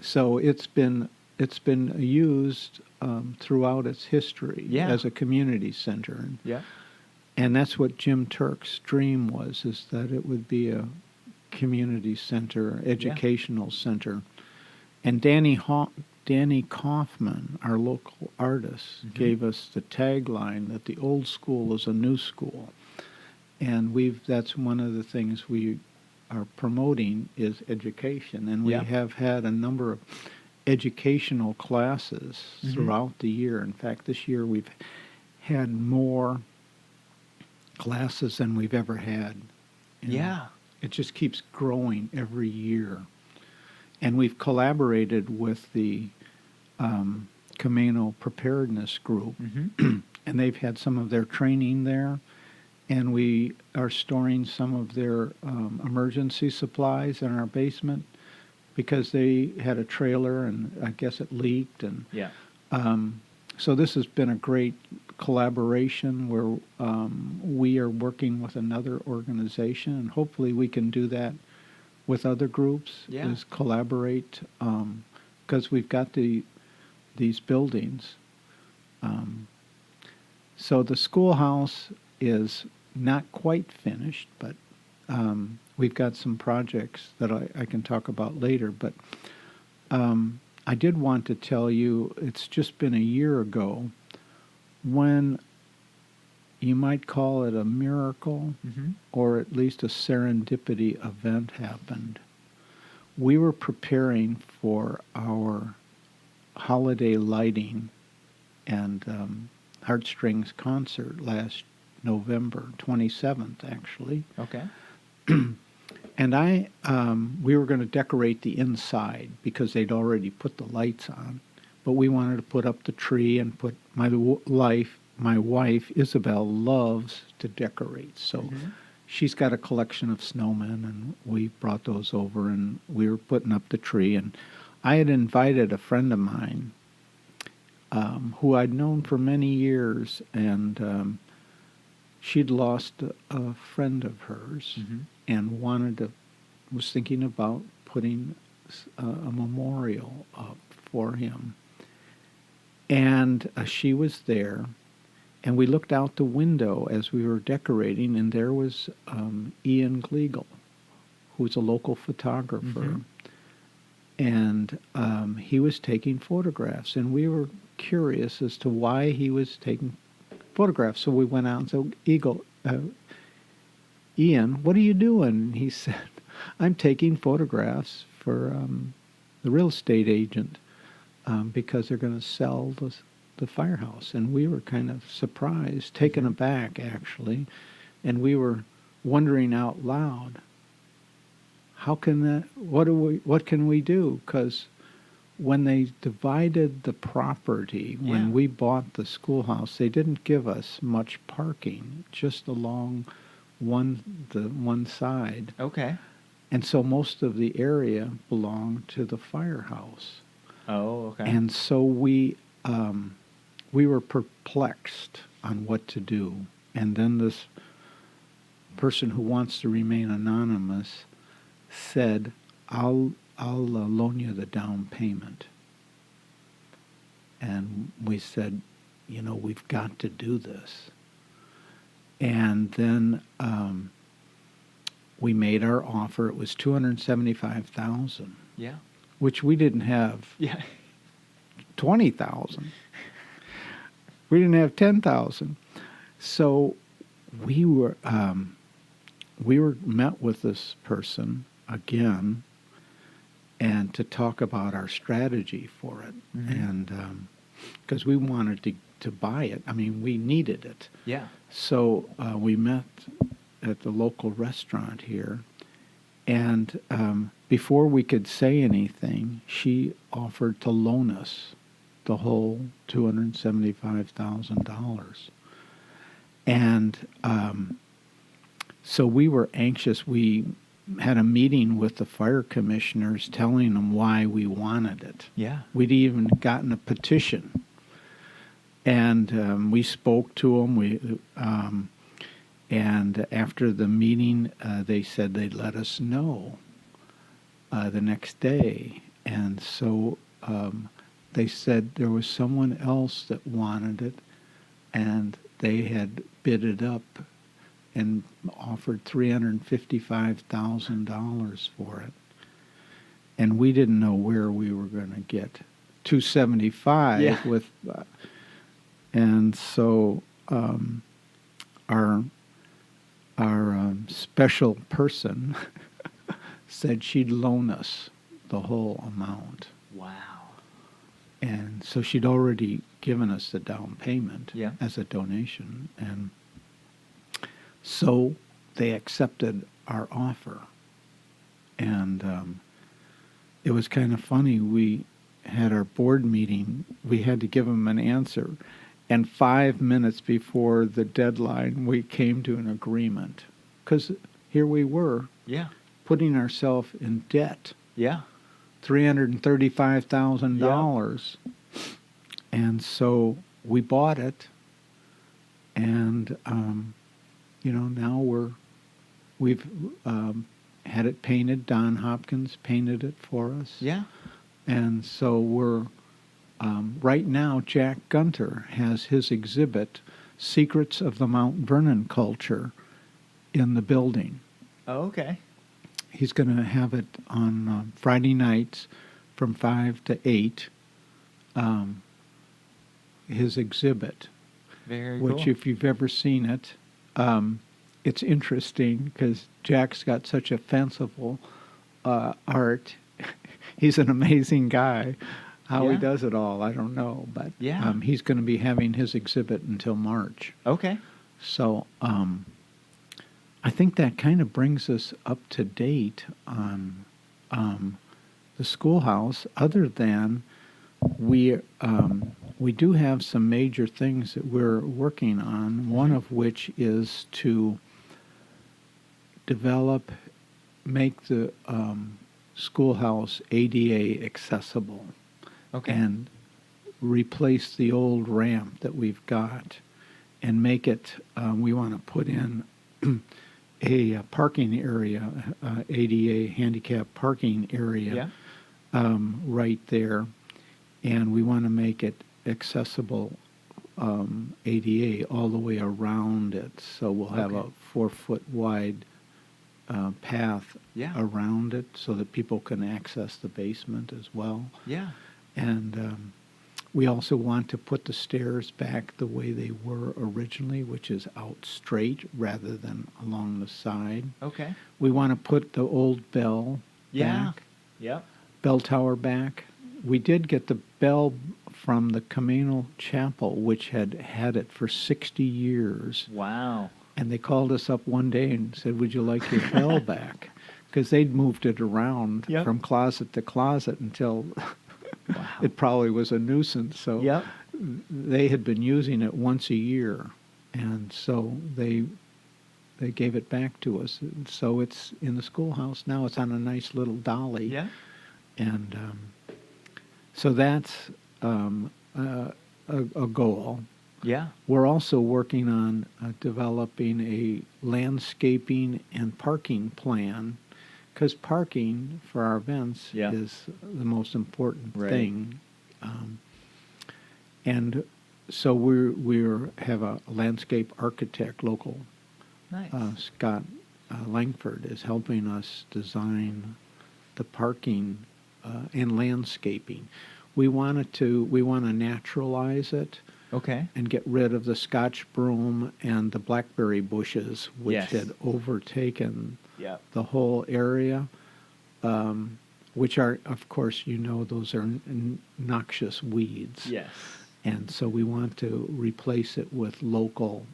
So it's been used throughout its history as a community center. And And that's what Jim Turk's dream was, is that it would be a community center, educational center. And Danny Kaufman, our local artist, gave us the tagline that the old school is a new school. And that's one of the things we are promoting is education. And we have had a number of educational classes throughout the year. In fact, this year we've had more classes than we've ever had. Yeah. It just keeps growing every year. And we've collaborated with the Camano Preparedness Group, and they've had some of their training there, and we are storing some of their emergency supplies in our basement because they had a trailer, and I guess it leaked. And so this has been a great collaboration where we are working with another organization, and hopefully we can do that with other groups, is collaborate, because we've got these buildings. So the schoolhouse is not quite finished, but we've got some projects that I can talk about later. But I did want to tell you, it's just been a year ago when you might call it a miracle, or at least a serendipity event happened. We were preparing for our holiday lighting and heartstrings concert last November 27th, actually. Okay. And we were going to decorate the inside because they'd already put the lights on, but we wanted to put up the tree and put my wife, Isabel, loves to decorate. So she's got a collection of snowmen, and we brought those over, and we were putting up the tree. And I had invited a friend of mine who I'd known for many years, and she'd lost a friend of hers and was thinking about putting a memorial up for him. And she was there. And we looked out the window as we were decorating, and there was Ian Gleagle, who's a local photographer. And he was taking photographs, and we were curious as to why he was taking photographs. So we went out and said, Ian, what are you doing? And he said, I'm taking photographs for the real estate agent because they're going to sell the firehouse. And we were kind of surprised, taken aback actually, and we were wondering out loud, how can that, what can we do? Because when they divided the property, when we bought the schoolhouse, they didn't give us much parking, just along the one side. Okay. And so most of the area belonged to the firehouse. Oh, okay. And so we were perplexed on what to do. And then this person who wants to remain anonymous said, I'll loan you the down payment. And we said, we've got to do this. And then we made our offer. It was $275,000. Yeah. Which we didn't have. Yeah. $20,000. We didn't have $10,000. So we were met with this person again, and to talk about our strategy for it, and because we wanted to buy it. I mean, we needed it. Yeah. So we met at the local restaurant here, and before we could say anything, she offered to loan us the whole $275,000. And so we were anxious. We had a meeting with the fire commissioners telling them why we wanted it. Yeah. We'd even gotten a petition. And we spoke to them. And after the meeting, they said they'd let us know the next day. And so they said there was someone else that wanted it, and they had bid it up and offered $355,000 for it. And we didn't know where we were going to get 275 with, and so our special person said she'd loan us the whole amount. Wow. And so she'd already given us the down payment Yeah. as a donation. And so they accepted our offer. And it was kind of funny. We had our board meeting. We had to give them an answer. And 5 minutes before the deadline, we came to an agreement. Because here we were, Yeah. putting ourselves in debt. Yeah. $335,000. And so we bought it. And, now we've had it painted. Don Hopkins painted it for us. Yeah. And so we're, right now, Jack Gunter has his exhibit, Secrets of the Mount Vernon Culture, in the building. Oh, okay. He's going to have it on Friday nights from 5 to 8, his exhibit. Very Which, cool. if you've ever seen it, it's interesting because Jack's got such a fanciful art. He's an amazing guy. How he does it all, I don't know. But he's going to be having his exhibit until March. Okay. So I think that kind of brings us up to date on the schoolhouse, other than we do have some major things that we're working on, one of which is to make the schoolhouse ADA accessible. Okay. And replace the old ramp that we've got and make it, we want to put in a parking area, ADA handicap parking area right there. And we want to make it accessible ADA all the way around it. So we'll have a 4-foot wide path around it so that people can access the basement as well. Yeah. And we also want to put the stairs back the way they were originally, which is out straight rather than along the side. Okay. We want to put the old bell back. Yep. Bell tower back. We did get the bell from the Camano Chapel, which had it for 60 years. Wow. And they called us up one day and said, "Would you like your bell back?" Because they'd moved it around from closet to closet until it probably was a nuisance. So they had been using it once a year. And so they gave it back to us. And so it's in the schoolhouse now. It's on a nice little dolly. Yeah. And so that's a goal. Yeah. We're also working on developing a landscaping and parking plan, because parking for our events is the most important thing. And so we have a landscape architect, local. Nice. Scott Langford is helping us design the parking and landscaping. We want to naturalize it. Okay. And get rid of the Scotch broom and the blackberry bushes, which had overtaken the whole area, which are, of course, those are noxious weeds. Yes. And so we want to replace it with local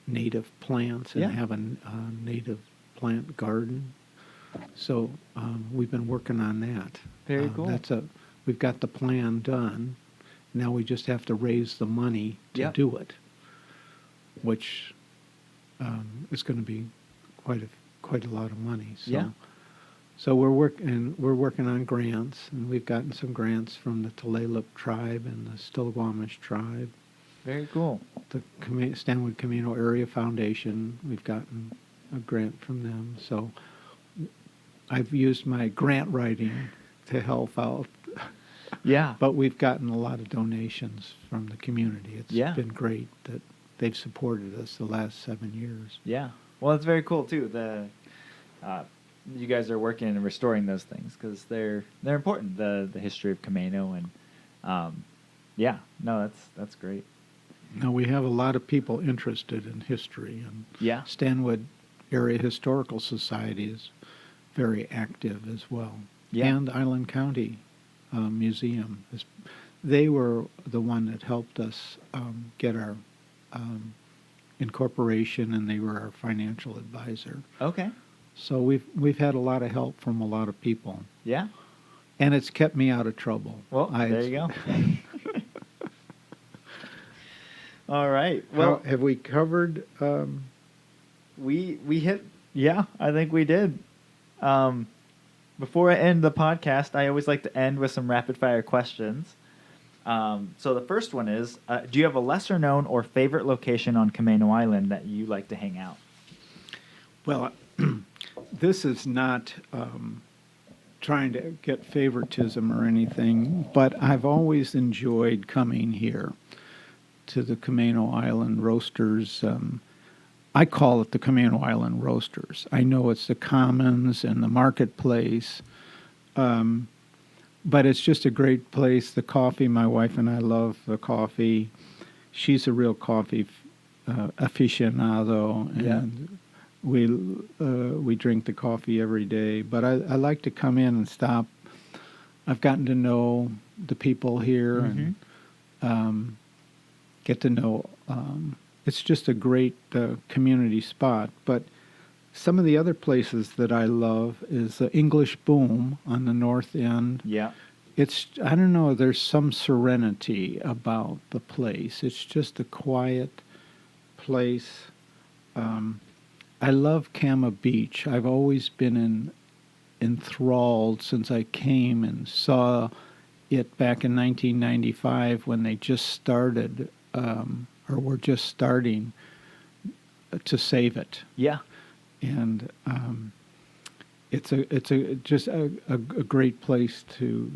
native plants and have a native plant garden. So we've been working on that. Very cool. We've got the plan done. Now we just have to raise the money to do it, which is going to be quite a lot of money. So, so we're working on grants, and we've gotten some grants from the Tulalip tribe and the Stillaguamish tribe. Very cool. The Stanwood Camano Area Foundation, we've gotten a grant from them. So I've used my grant writing to help out Yeah. But we've gotten a lot of donations from the community. It's Yeah. been great that they've supported us the last 7 years. Yeah. Well, it's very cool too. You guys are working and restoring those things because they're important. The history of Camano and yeah. No, that's great. Now, we have a lot of people interested in history, and Yeah. Stanwood Area Historical Society is very active as well. Yeah. And Island County Museum. They were the one that helped us get our incorporation, and they were our financial advisor. Okay. So we've had a lot of help from a lot of people, Yeah. and it's kept me out of trouble. Well, there you go. All right. Well, Have we covered? we hit. Yeah, I think we did. Before I end the podcast, I always like to end with some rapid fire questions. So the first one is: do you have a lesser known or favorite location on Camano Island that you like to hang out? Well, this is not trying to get favoritism or anything, but I've always enjoyed coming here to the Camano Island Roasters. I call it the Camano Island Roasters. I know it's the Commons and the Marketplace, but it's just a great place. The coffee, my wife and I love the coffee. She's a real coffee aficionado, and we drink the coffee every day. But I like to come in and stop. I've gotten to know the people here and get to know. It's just a great community spot. But some of the other places that I love is the English Boom on the north end. Yeah. I don't know, there's some serenity about the place. It's just a quiet place. I love Cama Beach. I've always been enthralled since I came and saw it back in 1995 when they just started, or were just starting to save it. Yeah. And it's just a great place to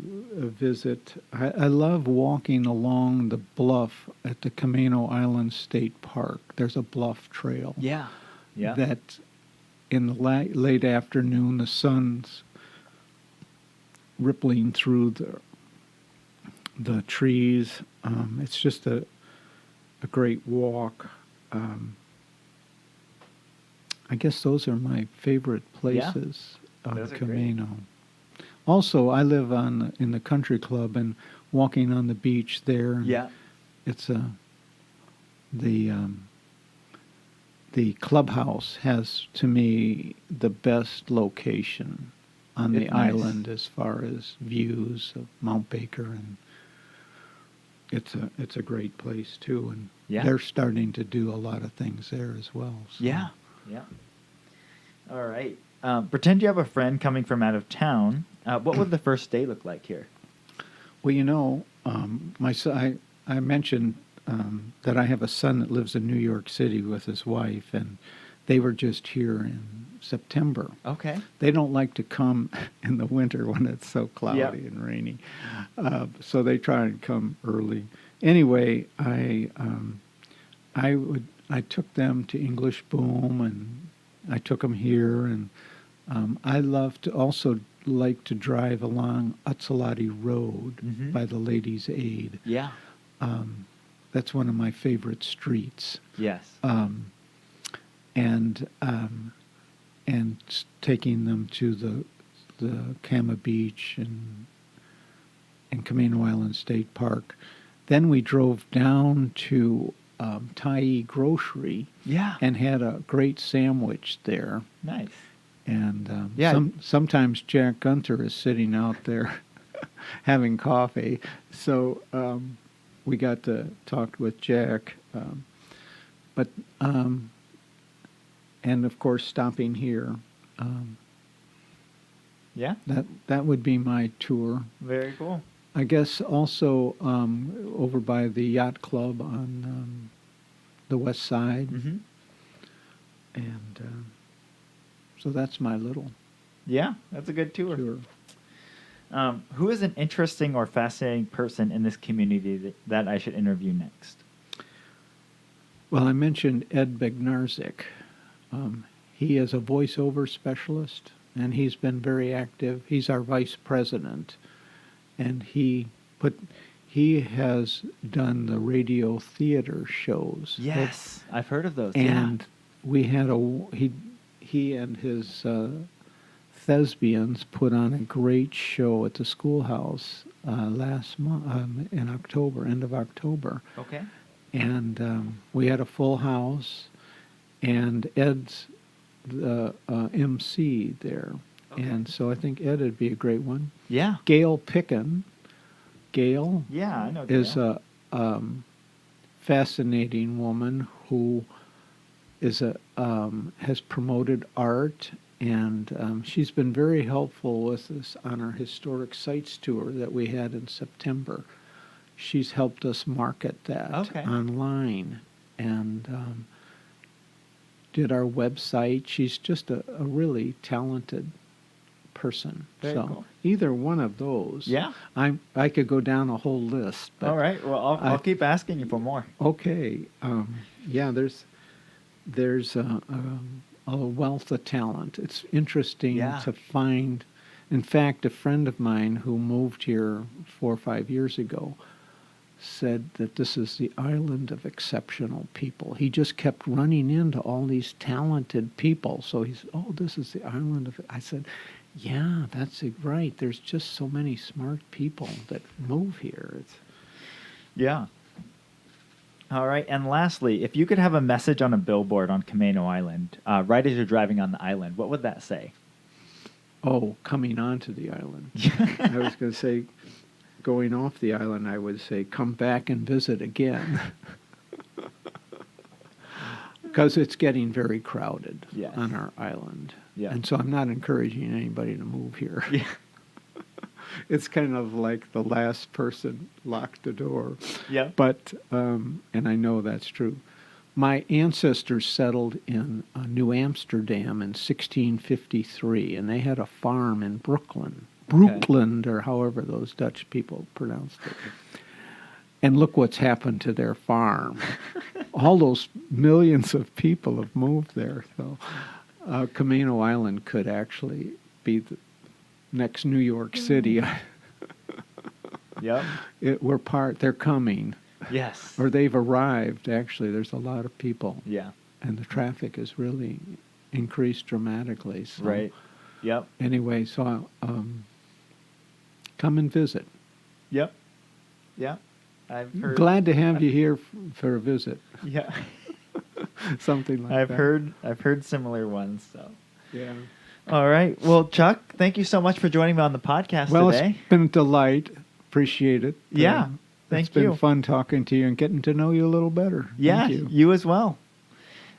visit. I love walking along the bluff at the Camano Island State Park. There's a bluff trail. Yeah. Yeah. That in the late afternoon, the sun's rippling through the trees. It's just a great walk. I guess those are my favorite places on Camano. Also, I live in the country club, and walking on the beach there. Yeah. It's the clubhouse has, to me, the best location on the island as far as views of Mount Baker, and it's a great place too. And they're starting to do a lot of things there as well. So. Yeah. Yeah. All right. Pretend you have a friend coming from out of town. What would the first day look like here? Well, my son, I mentioned that I have a son that lives in New York City with his wife, and they were just here in September. Okay. They don't like to come in the winter when it's so cloudy and rainy, so they try and come early. Anyway, I took them to English Boom, and I took them here, and I like to drive along Utsalati Road by the Ladies' Aid. Yeah. That's one of my favorite streets. Yes. And taking them to the Cama Beach and Camano Island State Park. Then we drove down to Thai Grocery. Yeah. And had a great sandwich there. Nice. And sometimes Jack Gunter is sitting out there having coffee. So we got to talk with Jack. And of course, stopping here. That would be my tour. Very cool. I guess also over by the yacht club on the west side. And so that's my little that's a good tour. Who is an interesting or fascinating person in this community that I should interview next? Well, I mentioned Ed Bednarczyk. He is a voiceover specialist, and he's been very active. He's our vice president, and he has done the radio theater shows. Yes, I've heard of those. And we had he and his thespians put on a great show at the schoolhouse last month in October, end of October. Okay. And we had a full house, and Ed's the MC there. Okay. And so I think Ed would be a great one. Yeah. Gail Pickin. Gail Yeah, I know Gail. is a fascinating woman who is has promoted art, and she's been very helpful with us on our historic sites tour that we had in September. She's helped us market that online, and did our website. She's just a really talented person. Very so cool. Either one of those. Yeah. I could go down a whole list. But all right. Well, I'll keep asking you for more. Okay. Yeah. There's a wealth of talent. It's interesting to find. In fact, a friend of mine who moved here 4 or 5 years ago said that this is the island of exceptional people. He just kept running into all these talented people. So he's, this is the island of. I said, yeah, that's right. There's just so many smart people that move here. Yeah. All right. And lastly, if you could have a message on a billboard on Camano Island, right as you're driving on the island, what would that say? Oh, coming onto the island. I was going to say, going off the island, I would say, come back and visit again. Because it's getting very crowded on our island. Yeah. And so I'm not encouraging anybody to move here. Yeah. It's kind of like the last person locked the door. Yeah. But, and I know that's true. My ancestors settled in New Amsterdam in 1653, and they had a farm in Brooklyn. Brookland, or however those Dutch people pronounced it. And look what's happened to their farm. All those millions of people have moved there. So Camano Island could actually be the next New York City. Yep. They're coming. Yes. Or they've arrived, actually. There's a lot of people. Yeah. And the traffic has really increased dramatically. So right. Yep. Anyway, so come and visit. Yep. Yeah. I've heard. Glad to have you here for a visit. Yeah. Something like that. I've heard similar ones. So. Yeah. All right. Well, Chuck, thank you so much for joining me on the podcast today. Well, it's been a delight. Appreciate it. Yeah. Thank you. It's been fun talking to you and getting to know you a little better. Yeah. Thank You as well.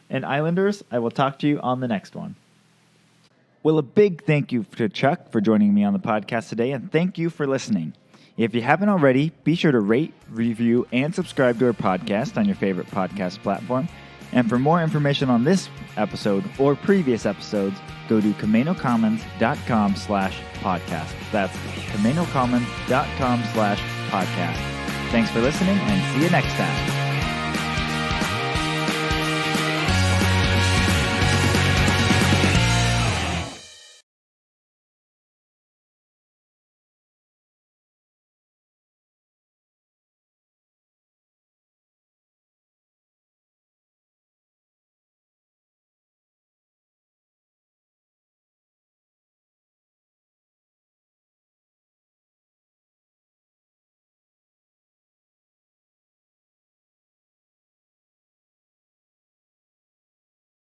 And Islanders, I will talk to you on the next one. Well, a big thank you to Chuck for joining me on the podcast today, and thank you for listening. If you haven't already, be sure to rate, review, and subscribe to our podcast on your favorite podcast platform. And for more information on this episode or previous episodes, go to camanocommons.com/podcast. That's camanocommons.com/podcast. Thanks for listening, and see you next time.